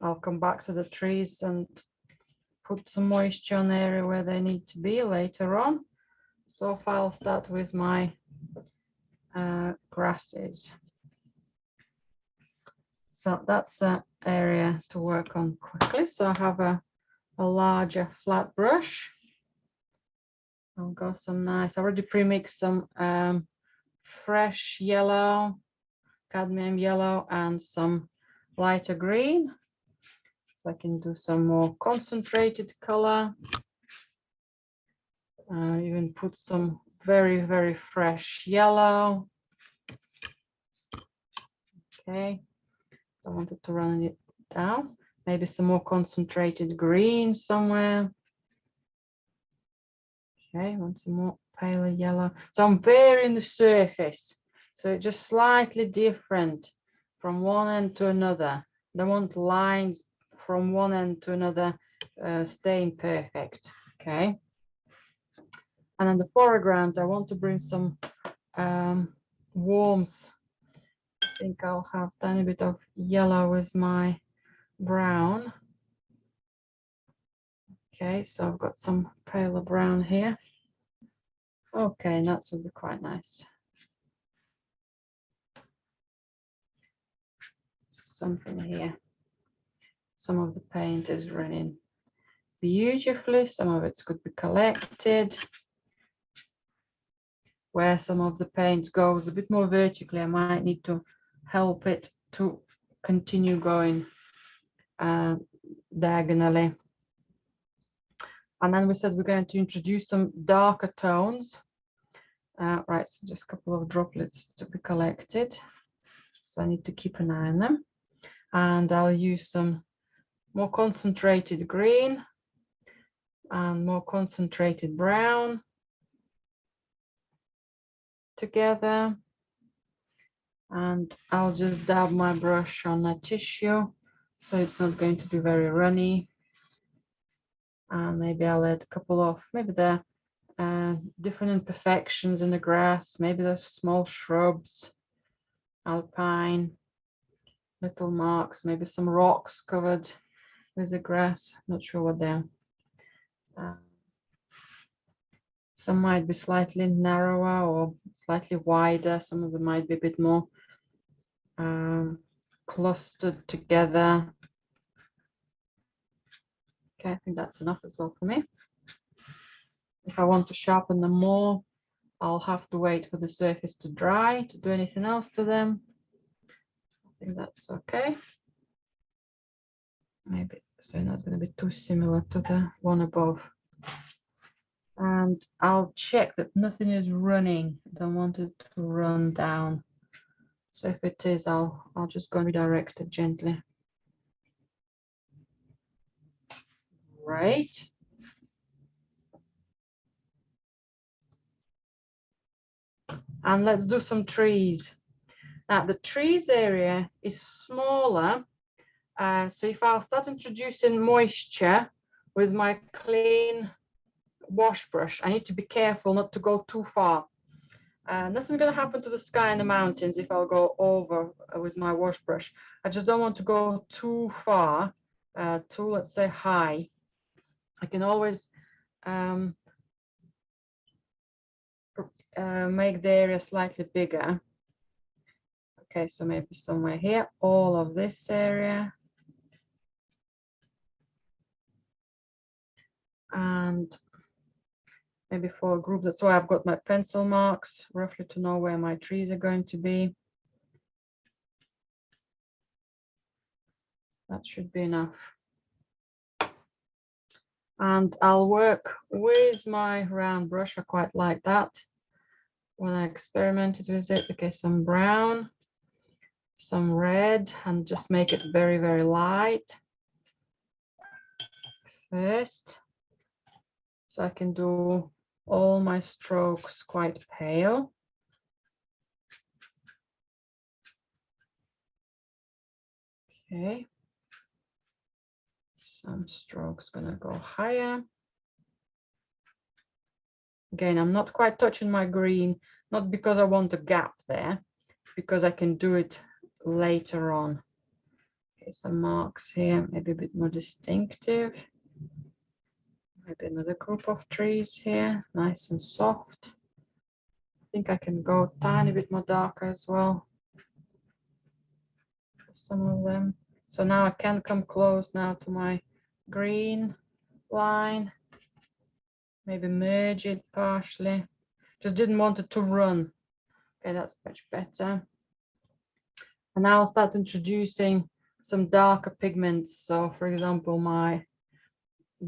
I'll come back to the trees and put some moisture on the area where they need to be later on. So if I'll start with my grasses. So that's an area to work on quickly. So I have a larger flat brush. I've got some nice, I already pre-mixed some fresh yellow, cadmium yellow, and some lighter green. So I can do some more concentrated color. Even put some very, very fresh yellow. Okay, I wanted to run it down. Maybe some more concentrated green somewhere. Okay, want some more paler yellow. So I'm varying the surface. So it's just slightly different from one end to another. I don't want lines from one end to another staying perfect. Okay. And in the foreground, I want to bring some warmth. I think I'll have a tiny bit of yellow with my brown. Okay, so I've got some paler brown here. Okay, and that's will be quite nice. Something here. Some of the paint is running beautifully. Some of it could be collected. Where some of the paint goes a bit more vertically, I might need to help it to continue going diagonally. And then we said we're going to introduce some darker tones. Right, so just a couple of droplets to be collected. So I need to keep an eye on them. And I'll use some more concentrated green and more concentrated brown together. And I'll just dab my brush on the tissue so it's not going to be very runny. And maybe I'll add a couple of, maybe the different imperfections in the grass, maybe those small shrubs, alpine, little marks, maybe some rocks covered with the grass. Not sure what they are. Some might be slightly narrower or slightly wider. Some of them might be a bit more clustered together. Okay, I think that's enough as well for me. If I want to sharpen them more, I'll have to wait for the surface to dry to do anything else to them. I think that's okay. Maybe so not going to be too similar to the one above. And I'll check that nothing is running. I don't want it to run down. So if it is, I'll just go and redirect it gently. Right. And let's do some trees. Now the trees area is smaller So if I'll start introducing moisture with my clean wash brush, I need to be careful not to go too far. Nothing's going to happen to the sky and the mountains if I'll go over with my wash brush. I just don't want to go too far, too, let's say, high. I can always make the area slightly bigger. Okay, so maybe somewhere here, all of this area. And maybe for a group, that's why I've got my pencil marks, roughly to know where my trees are going to be. That should be enough. And I'll work with my round brush. I quite like that. When I experimented with it, okay, some brown, some red, and just make it very, very light first. So I can do all my strokes quite pale. Okay. Some strokes gonna go higher. Again, I'm not quite touching my green, not because I want a gap there, it's because I can do it later on. Okay, some marks here, maybe a bit more distinctive. Maybe another group of trees here, nice and soft. I think I can go a tiny bit more darker as well for some of them. So now I can come close now to my green line. Maybe merge it partially. Just didn't want it to run. Okay, that's much better. And now I'll start introducing some darker pigments. So for example, my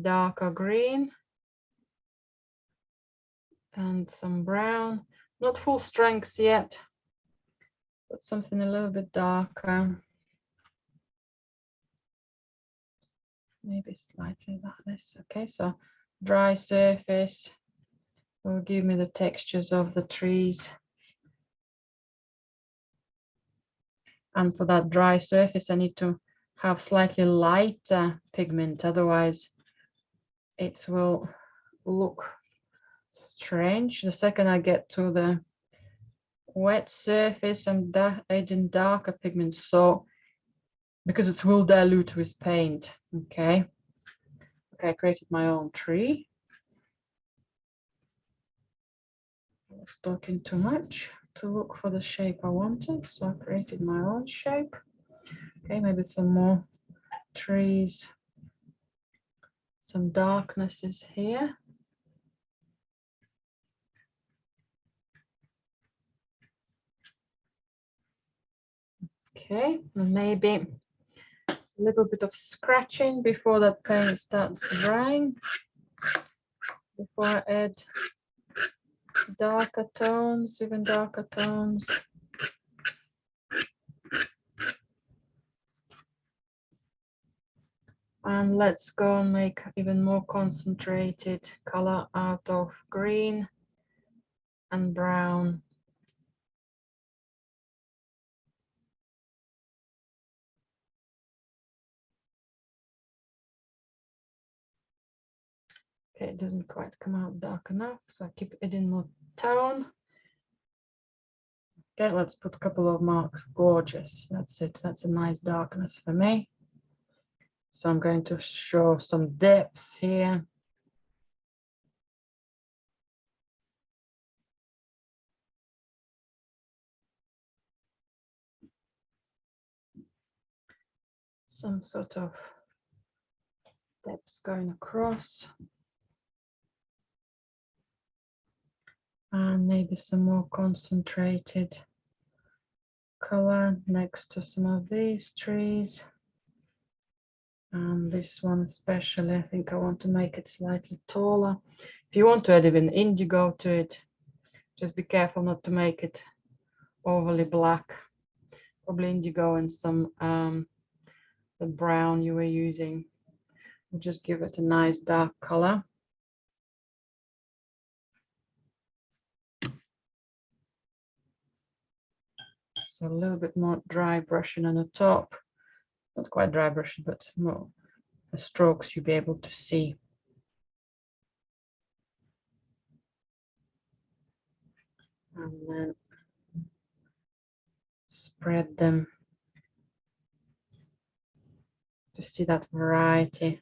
darker green and some brown, not full strengths yet, but something a little bit darker. Maybe slightly like this. Okay, so dry surface will give me the textures of the trees. And for that dry surface, I need to have slightly lighter pigment, otherwise it will look strange. The second I get to the wet surface, I'm adding darker pigment, so because it will dilute with paint. Okay, I created my own tree. I was talking too much to look for the shape I wanted, so I created my own shape. Okay, maybe some more trees, some darknesses here. Okay, and maybe a little bit of scratching before that paint starts drying, before I add darker tones, even darker tones. And let's go and make even more concentrated color out of green and brown. Okay, it doesn't quite come out dark enough, so I keep adding more tone. Okay, let's put a couple of marks. Gorgeous. That's it. That's a nice darkness for me. So I'm going to show some depths here. Some sort of depths going across. And maybe some more concentrated color next to some of these trees. And this one especially, I think I want to make it slightly taller. If you want to add even indigo to it, just be careful not to make it overly black. Probably indigo and some the brown you were using will just give it a nice dark color. So a little bit more dry brushing on the top, not quite dry brush, but more the strokes you'll be able to see. And then spread them to see that variety.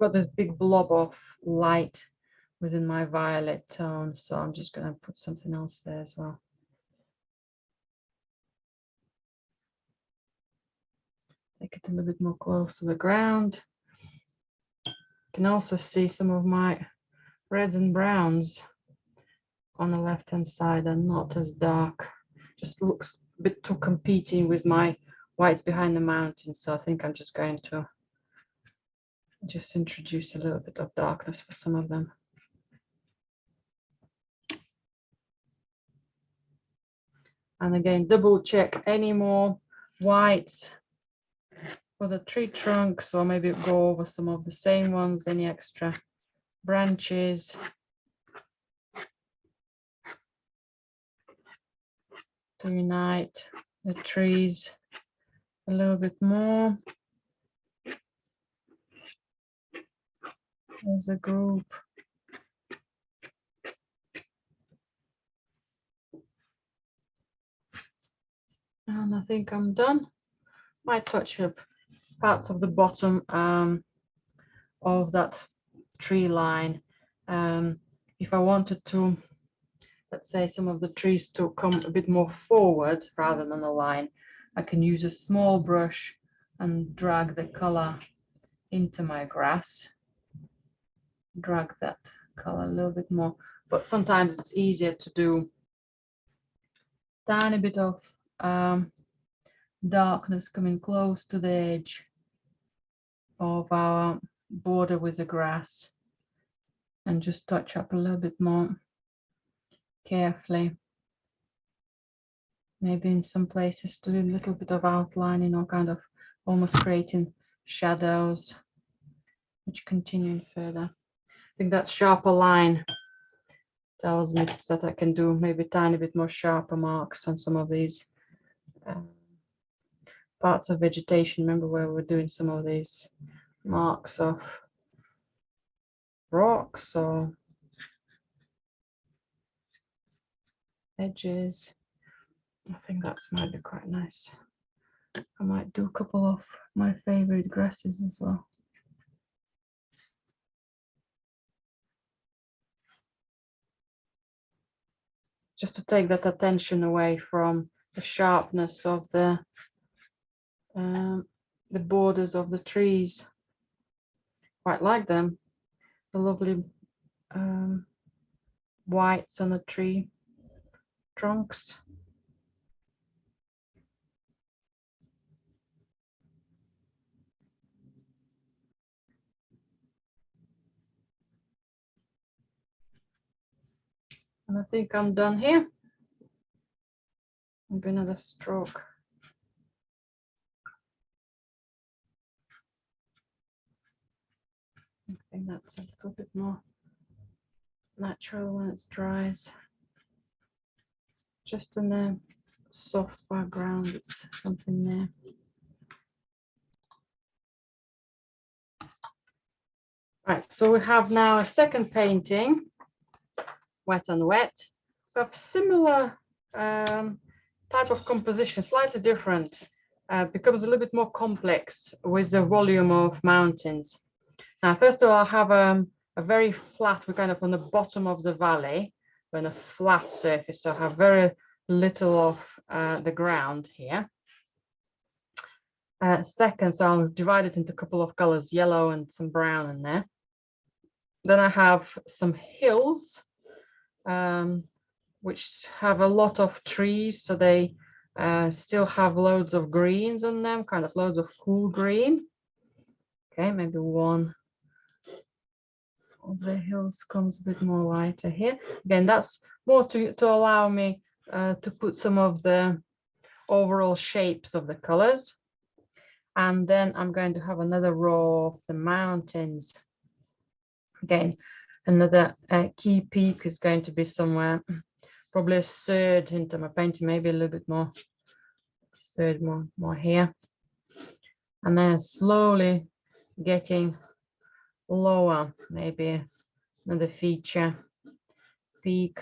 Got this big blob of light within my violet tone, so I'm just going to put something else there as well. Take it a little bit more close to the ground. You can also see some of my reds and browns on the left hand side are not as dark. Just looks a bit too competing with my whites behind the mountain, so I think I'm just going to just introduce a little bit of darkness for some of them. And again, double check any more whites for the tree trunks, or maybe go over some of the same ones, any extra branches. To unite the trees a little bit more as a group. And I think I'm done. Might touch up parts of the bottom of that tree line. If I wanted to, let's say some of the trees to come a bit more forward rather than a line, I can use a small brush and drag the color into my grass. Drag that color a little bit more, but sometimes it's easier to do tiny bit of darkness coming close to the edge of our border with the grass and just touch up a little bit more carefully. Maybe in some places to do a little bit of outlining, or kind of almost creating shadows which continue further. I think that sharper line tells me that I can do maybe a tiny bit more sharper marks on some of these parts of vegetation. Remember where we're doing some of these marks of rocks or edges. I think that's might be quite nice. I might do a couple of my favorite grasses as well. Just to take that attention away from the sharpness of the borders of the trees. Quite like them. The lovely whites on the tree trunks. And I think I'm done here. Maybe another stroke. I think that's a little bit more natural when it dries. Just in the soft background, it's something there. Right, so we have now a second painting, wet on wet, of similar type of composition, slightly different, becomes a little bit more complex with the volume of mountains. Now, first of all, I have a very flat, we're kind of on the bottom of the valley, we're on a flat surface, so I have very little of the ground here. Second, so I'll divide it into a couple of colors, yellow and some brown in there. Then I have some hills, which have a lot of trees, so they still have loads of greens on them, kind of loads of cool green. Okay, maybe one of the hills comes a bit more lighter here. Again, that's more to allow me to put some of the overall shapes of the colors. And then I'm going to have another row of the mountains. Again, another key peak is going to be somewhere, probably a third into my painting, maybe a little bit more, third more here. and then slowly getting lower, maybe another feature, peak.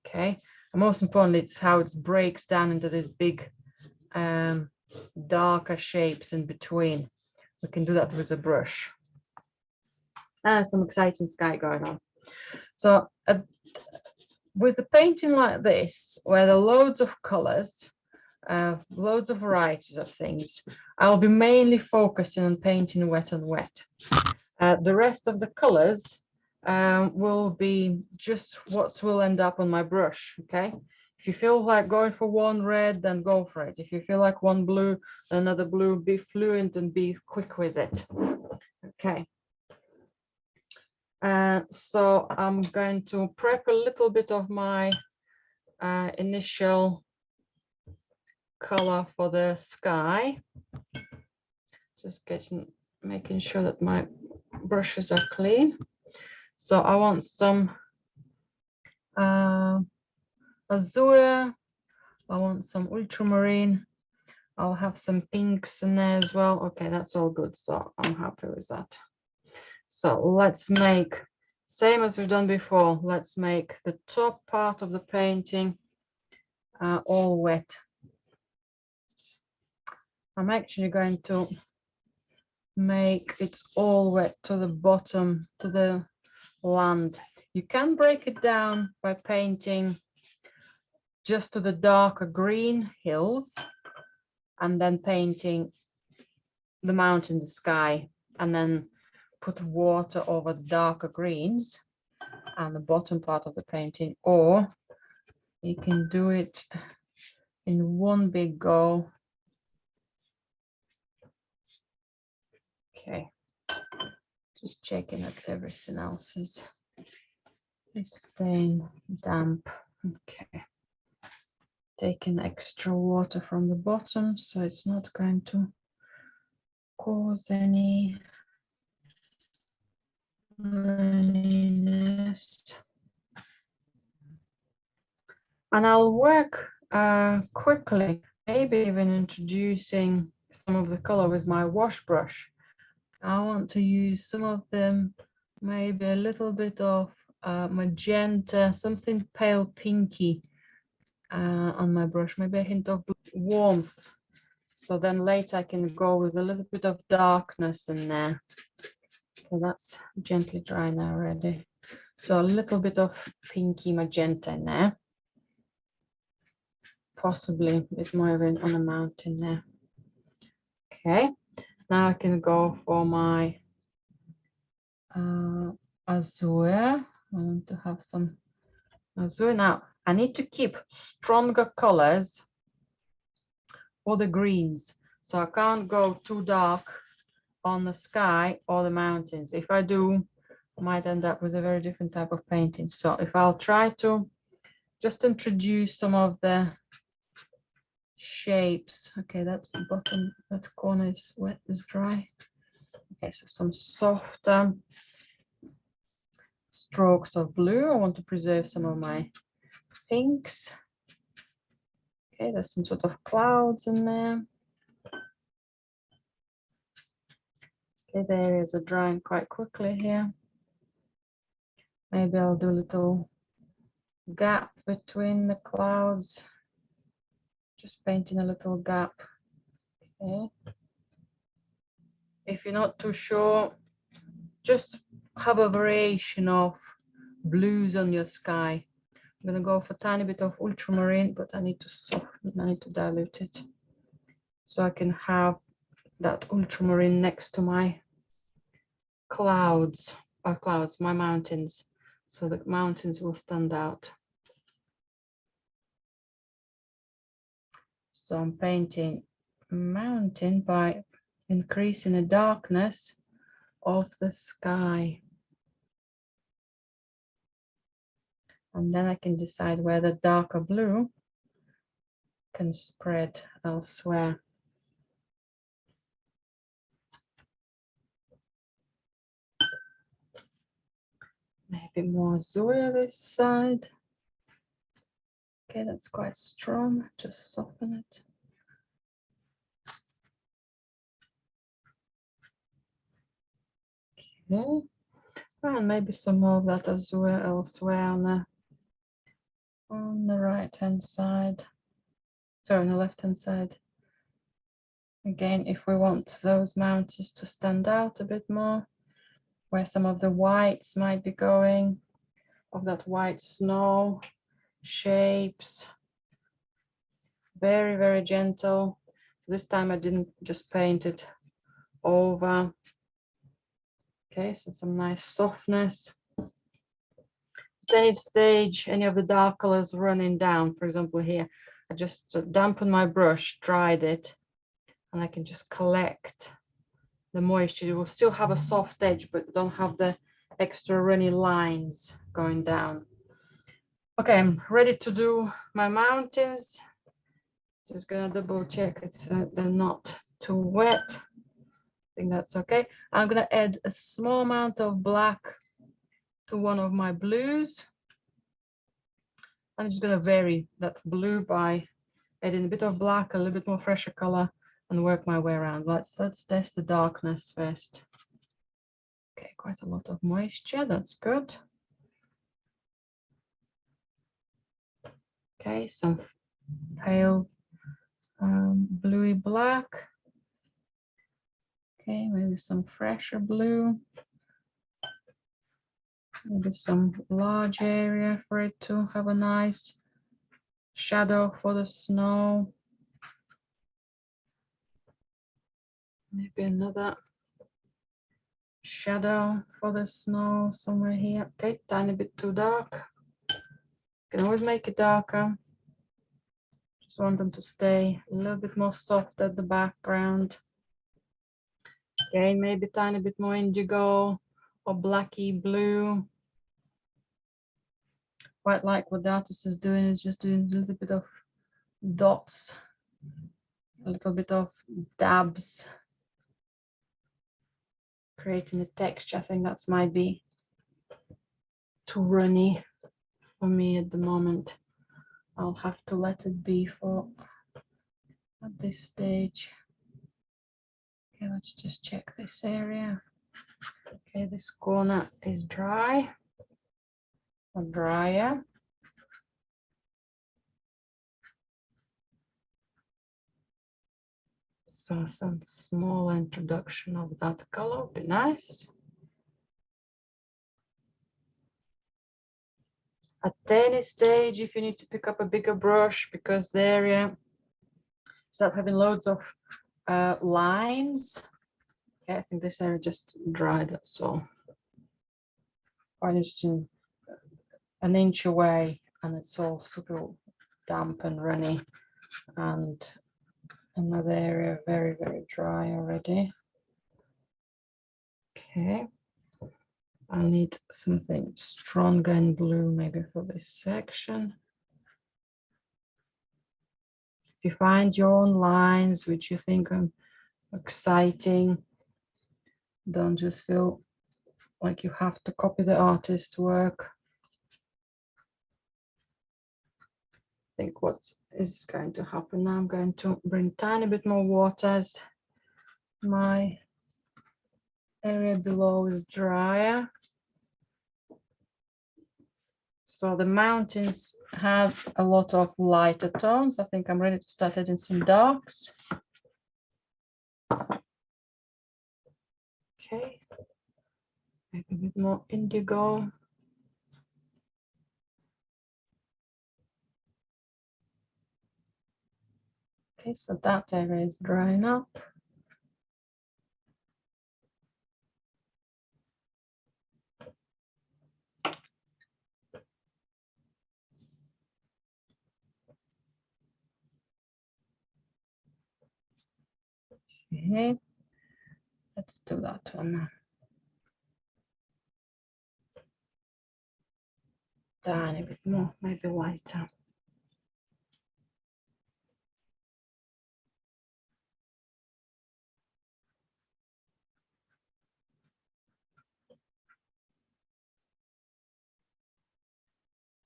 Okay, and most importantly, it's how it breaks down into this big darker shapes in between. We can do that with a brush. Some exciting sky going on. So with a painting like this, where there are loads of colors, loads of varieties of things, I'll be mainly focusing on painting wet on wet. The rest of the colors will be just what will end up on my brush. Okay, if you feel like going for one red, then go for it. If you feel like one blue, another blue, be fluent and be quick with it. Okay. So I'm going to prep a little bit of my initial color for the sky. Just making sure that my brushes are clean. So I want some azure. I want some ultramarine. I'll have some pinks in there as well. Okay, that's all good. So I'm happy with that. So let's make, same as we've done before, let's make the top part of the painting all wet. I'm actually going to make it all wet to the bottom, to the land. You can break it down by painting just to the darker green hills and then painting the mountain, the sky, and then put water over the darker greens and the bottom part of the painting, or you can do it in one big go. Okay, just checking that everything else is staying damp. Okay, taking extra water from the bottom so it's not going to cause any runniness. And I'll work quickly, maybe even introducing some of the color with my wash brush. I want to use some of them, maybe a little bit of magenta, something pale pinky on my brush, maybe a hint of warmth. So then later I can go with a little bit of darkness in there. Okay, that's gently dry now already. So a little bit of pinky magenta in there. Possibly a bit more even on the mountain there. Okay, now I can go for my azure. I want to have some azure. Now I need to keep stronger colors for the greens, so I can't go too dark on the sky or the mountains. If I do, I might end up with a very different type of painting. So if I'll try to just introduce some of the shapes. Okay, that bottom, that corner is wet, is dry. Okay, so some soft strokes of blue. I want to preserve some of my pinks. Okay, there's some sort of clouds in there. Okay, the areas are drying quite quickly here. Maybe I'll do a little gap between the clouds. Just painting a little gap. Okay. If you're not too sure, just have a variation of blues on your sky. I'm going to go for a tiny bit of ultramarine, but I need to soften, I need to dilute it. So I can have that ultramarine next to my clouds, my mountains. So the mountains will stand out. So I'm painting mountain by increasing the darkness of the sky. And then I can decide where the darker blue can spread elsewhere. Maybe more azure this side. Okay, that's quite strong. Just soften it. Okay, and maybe some more of that as well elsewhere on the right hand side. Sorry, on the left hand side. Again, if we want those mountains to stand out a bit more, where some of the whites might be going, of that white snow shapes. Very, very gentle. So this time I didn't just paint it over. Okay, so some nice softness. At any stage, any of the dark colors running down, for example here, I just dampened my brush, dried it, and I can just collect the moisture. You will still have a soft edge, but don't have the extra runny lines going down. Okay, I'm ready to do my mountains. Just gonna double check it's they're not too wet. I think that's okay. I'm gonna add a small amount of black to one of my blues. I'm just gonna vary that blue by adding a bit of black, a little bit more fresher color, and work my way around. Let's test the darkness first. Okay, quite a lot of moisture, that's good. Okay, some pale bluey black. Okay, maybe some fresher blue. Maybe some large area for it to have a nice shadow for the snow. Maybe another shadow for the snow somewhere here. Okay, tiny bit too dark. Can always make it darker. Just want them to stay a little bit more soft at the background. Okay, maybe tiny bit more indigo or blacky blue. Quite like what the artist is doing, is just doing a little bit of dots, a little bit of dabs, creating a texture. I think that's might be too runny for me at the moment. I'll have to let it be for at this stage. Okay, let's just check this area. Okay, this corner is dry or drier. So some small introduction of that color would be nice. At any stage, if you need to pick up a bigger brush because the area start having loads of lines. Okay, I think this area just dried, that's all. Quite interesting. An inch away and it's all super damp and runny, and another area very, very dry already. Okay, I need something stronger in blue maybe for this section. If you find your own lines which you think are exciting, don't just feel like you have to copy the artist's work. I think what is going to happen now, I'm going to bring a tiny bit more water as my area below is drier. So the mountains has a lot of lighter tones. I think I'm ready to start adding some darks. Okay, maybe a bit more indigo. Okay, so that area is drying up. Okay, let's do that one now. Tiny bit more, maybe lighter.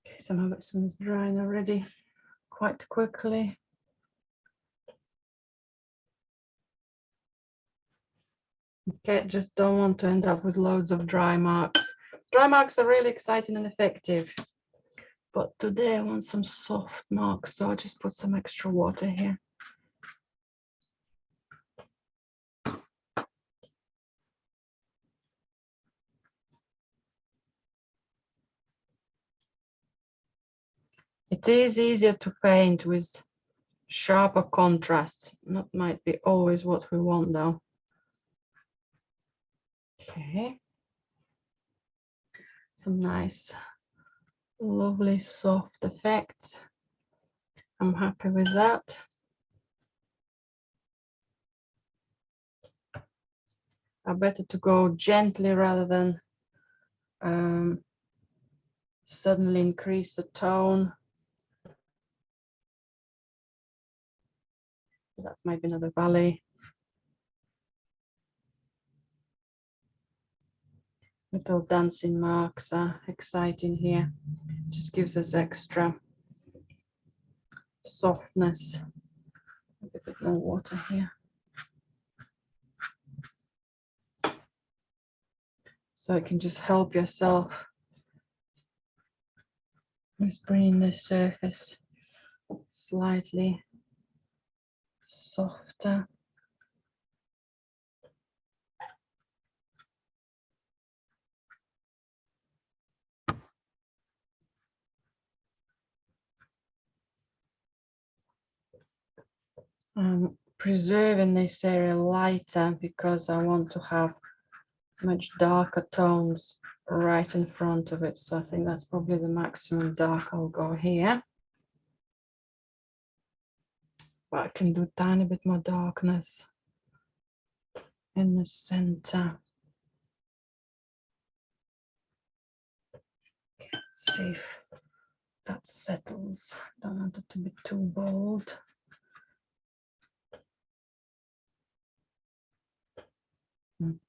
Okay, some of this is drying already quite quickly. Okay, just don't want to end up with loads of dry marks. Dry marks are really exciting and effective. But today I want some soft marks, so I'll just put some extra water here. It is easier to paint with sharper contrast. That might be always what we want though. Okay. Some nice, lovely soft effects. I'm happy with that. I better to go gently rather than suddenly increase the tone. That's maybe another valley. Little dancing marks are exciting here. Just gives us extra softness. A bit more water here. So you can just help yourself with bringing the surface slightly softer. I'm preserving this area lighter because I want to have much darker tones right in front of it. So I think that's probably the maximum dark I'll go here. But I can do a tiny bit more darkness in the center. Okay, let's see if that settles. Don't want it to be too bold.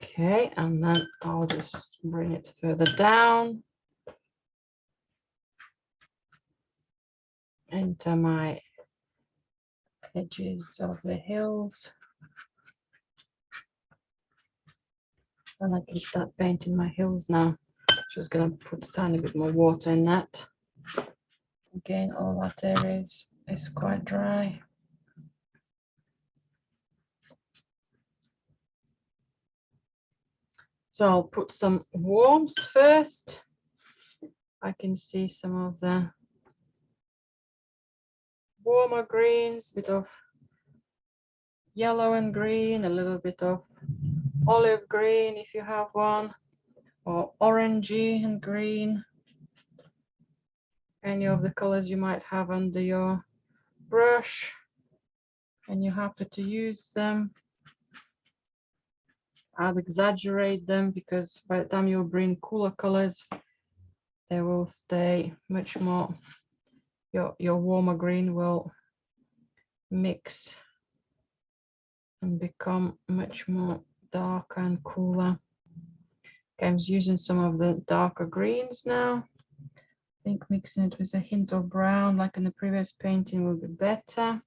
Okay, and then I'll just bring it further down into my edges of the hills. And I can start painting my hills now. Just gonna put a tiny bit more water in that. Again, all that area is quite dry. So I'll put some warms first. I can see some of the warmer greens, a bit of yellow and green, a little bit of olive green if you have one, or orangey and green. Any of the colors you might have under your brush, and you're happy to use them. I'll exaggerate them because by the time you bring cooler colors, they will stay much more, your warmer green will mix and become much more darker and cooler. Okay, I'm using some of the darker greens now. I think mixing it with a hint of brown, like in the previous painting, will be better.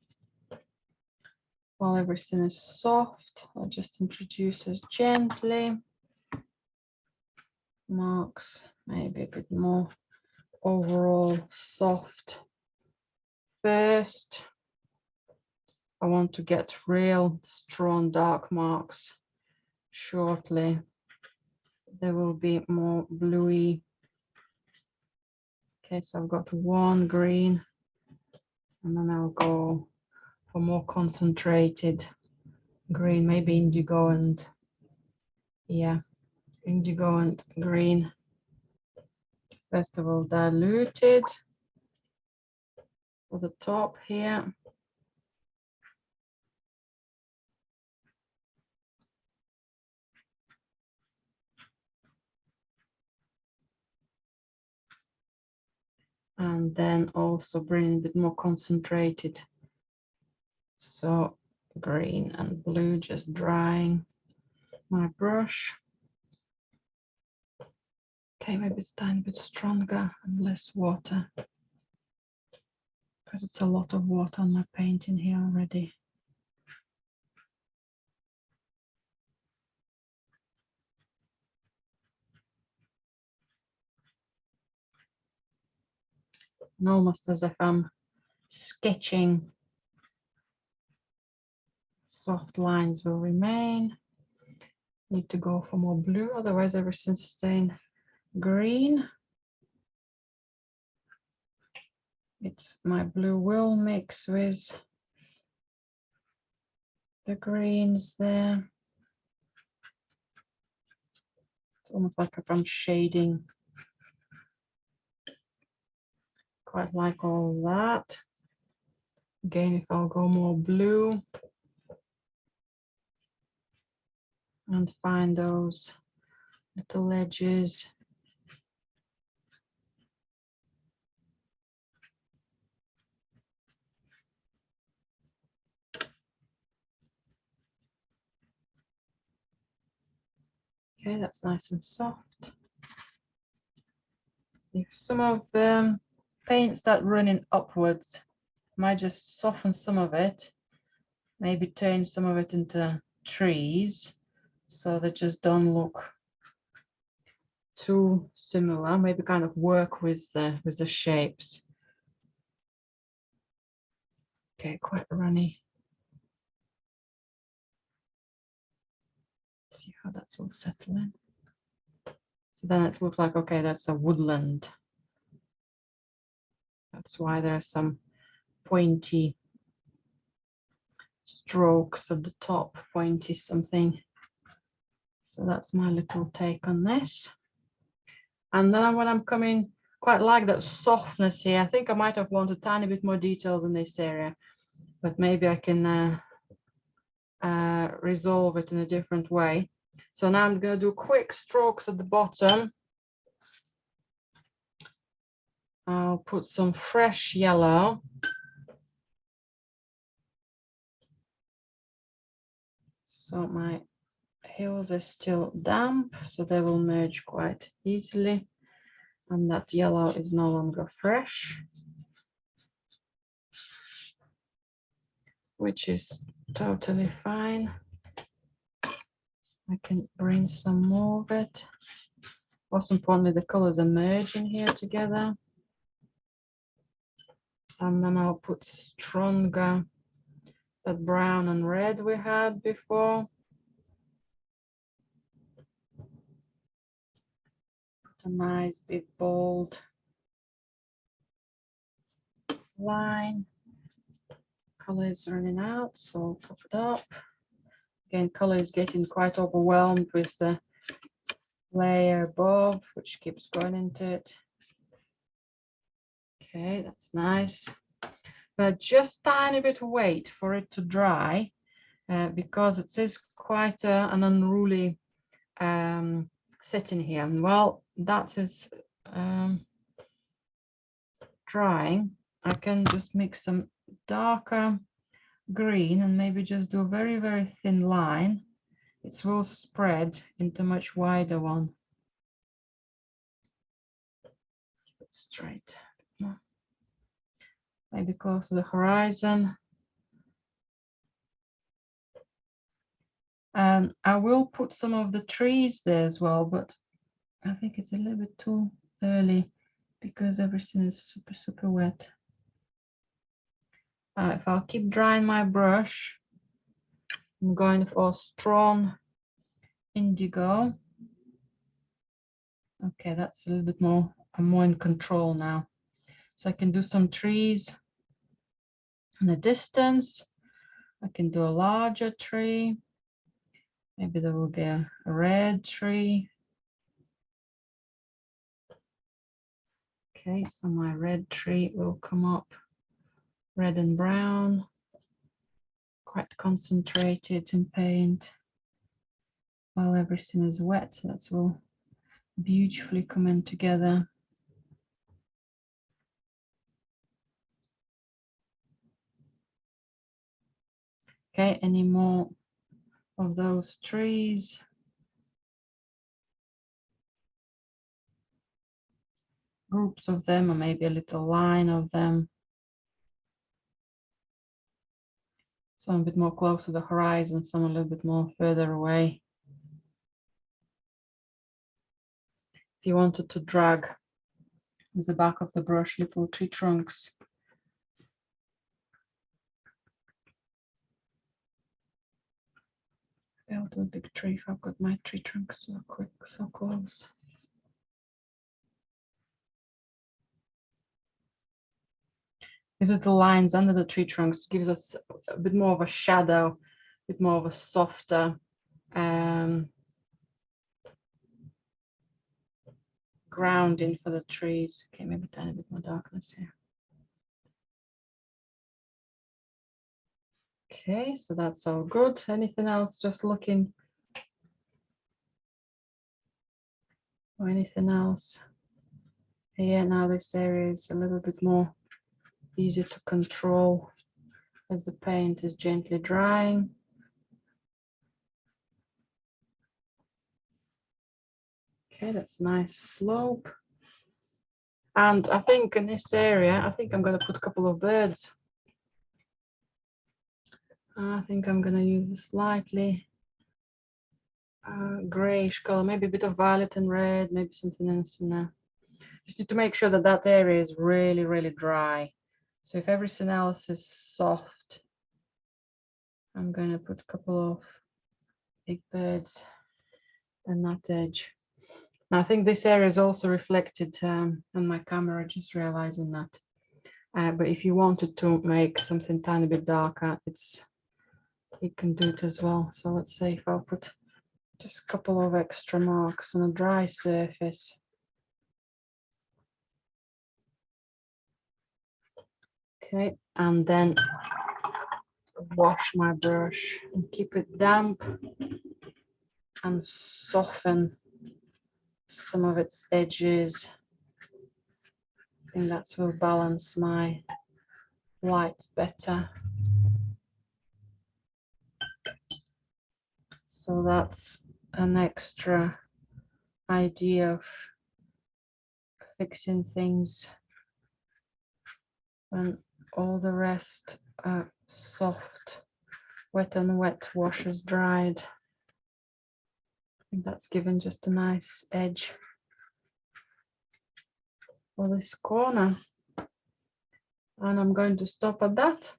While everything is soft, I'll just introduce us gently. Marks, maybe a bit more overall soft first. I want to get real strong dark marks shortly. There will be more bluey. Okay, so I've got one green, and then I'll go for more concentrated green, maybe indigo and, yeah, indigo and green. First of all, diluted for the top here. And then also bring a bit more concentrated. So green and blue, just drying my brush. Okay, maybe it's a tiny bit stronger and less water, because it's a lot of water on my painting here already. and almost as if I'm sketching. Soft lines will remain. Need to go for more blue, otherwise everything's staying green. My blue will mix with the greens there. It's almost like if I'm shading. Quite like all that. Again, if I'll go more blue and find those little edges. Okay, that's nice and soft. If some of the paint start running upwards, I might just soften some of it, maybe turn some of it into trees, so they just don't look too similar. Maybe kind of work with the shapes. Okay, quite runny. See how that's all settle in. So then it looks like, okay, that's a woodland. That's why there are some pointy strokes at the top, pointy something. So that's my little take on this. And then when I'm coming, quite like that softness here. I think I might have wanted a tiny bit more details in this area, but maybe I can resolve it in a different way. So now I'm going to do quick strokes at the bottom. I'll put some fresh yellow. So my hills are still damp, so they will merge quite easily. And that yellow is no longer fresh, which is totally fine. I can bring some more of it. Most importantly, the colors are merging here together. And then I'll put stronger that brown and red we had before. Put a nice big bold line. Color is running out, so I'll top it up. Again, color is getting quite overwhelmed with the layer above, which keeps going into it. Okay, that's nice. But just tiny bit wait for it to dry, because it is quite an unruly setting here. And while that is drying, I can just mix some darker green and maybe just do a very, very thin line. It will spread into a much wider one. Keep it straight. Maybe close to the horizon. And I will put some of the trees there as well, but I think it's a little bit too early because everything is super, super wet. If I'll keep drying my brush, I'm going for strong indigo. Okay, that's a little bit more, I'm more in control now. So I can do some trees in the distance. I can do a larger tree. Maybe there will be a red tree. Okay, so my red tree will come up red and brown, quite concentrated in paint. While everything is wet, that will beautifully come in together. Okay, any more of those trees? Groups of them, or maybe a little line of them. Some a bit more close to the horizon, some a little bit more further away. If you wanted to drag With the back of the brush, little tree trunks. I'll do a big tree if I've got my tree trunks so quick, so close. These little lines under the tree trunks gives us a bit more of a shadow, a bit more of a softer grounding for the trees. Okay, maybe a tiny bit more darkness here. Okay, so that's all good. Anything else? Just looking. Or anything else? Here now this area is a little bit more easier to control as the paint is gently drying. Okay, that's nice slope. And I think in this area, I think I'm going to put a couple of birds. I think I'm going to use a slightly grayish color, maybe a bit of violet and red, maybe something else in there. Just need to make sure that that area is really, really dry. So if everything else is soft, I'm going to put a couple of big birds on that edge. Now, I think this area is also reflected on my camera, just realizing that. But if you wanted to make something tiny bit darker, you can do it as well. So let's say if I'll put just a couple of extra marks on a dry surface. Okay, and then wash my brush and keep it damp and soften some of its edges. I think that will balance my lights better. So that's an extra idea of fixing things when all the rest are soft, wet on wet washes dried. I think that's given just a nice edge for this corner. And I'm going to stop at that.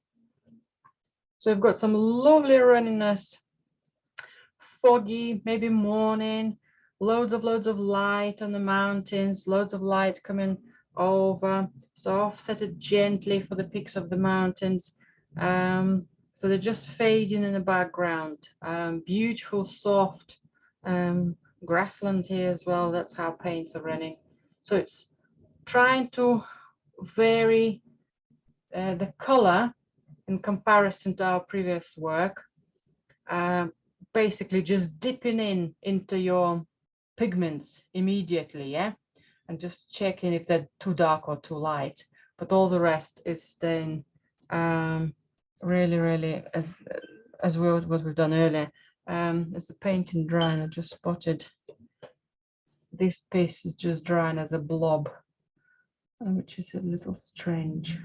So we've got some lovely runniness, foggy, maybe morning, loads of light on the mountains, loads of light coming over. So offset it gently for the peaks of the mountains. So they're just fading in the background. Beautiful, soft grassland here as well. That's how paints are running. So it's trying to vary the color in comparison to our previous work. Basically just dipping into your pigments immediately, yeah, and just checking if they're too dark or too light, but all the rest is staying really as what we've done earlier. As the painting drying, I just spotted this piece is just drying as a blob, which is a little strange.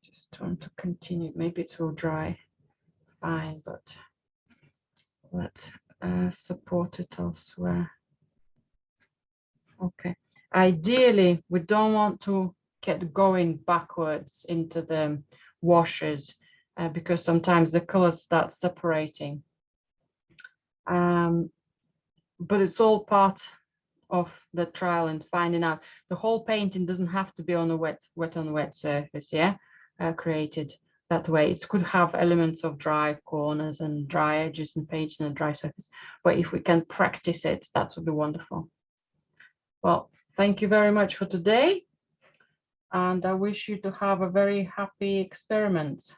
Just want to continue. Maybe it will dry fine, but let's support it elsewhere. Okay, ideally we don't want to get going backwards into the washes because sometimes the colors start separating, but it's all part of the trial and finding out. The whole painting doesn't have to be on a wet on wet surface, yeah, created that way. It could have elements of dry corners and dry edges and painting on a dry surface, but if we can practice it, that would be wonderful. Well, thank you very much for today, and I wish you to have a very happy experiment.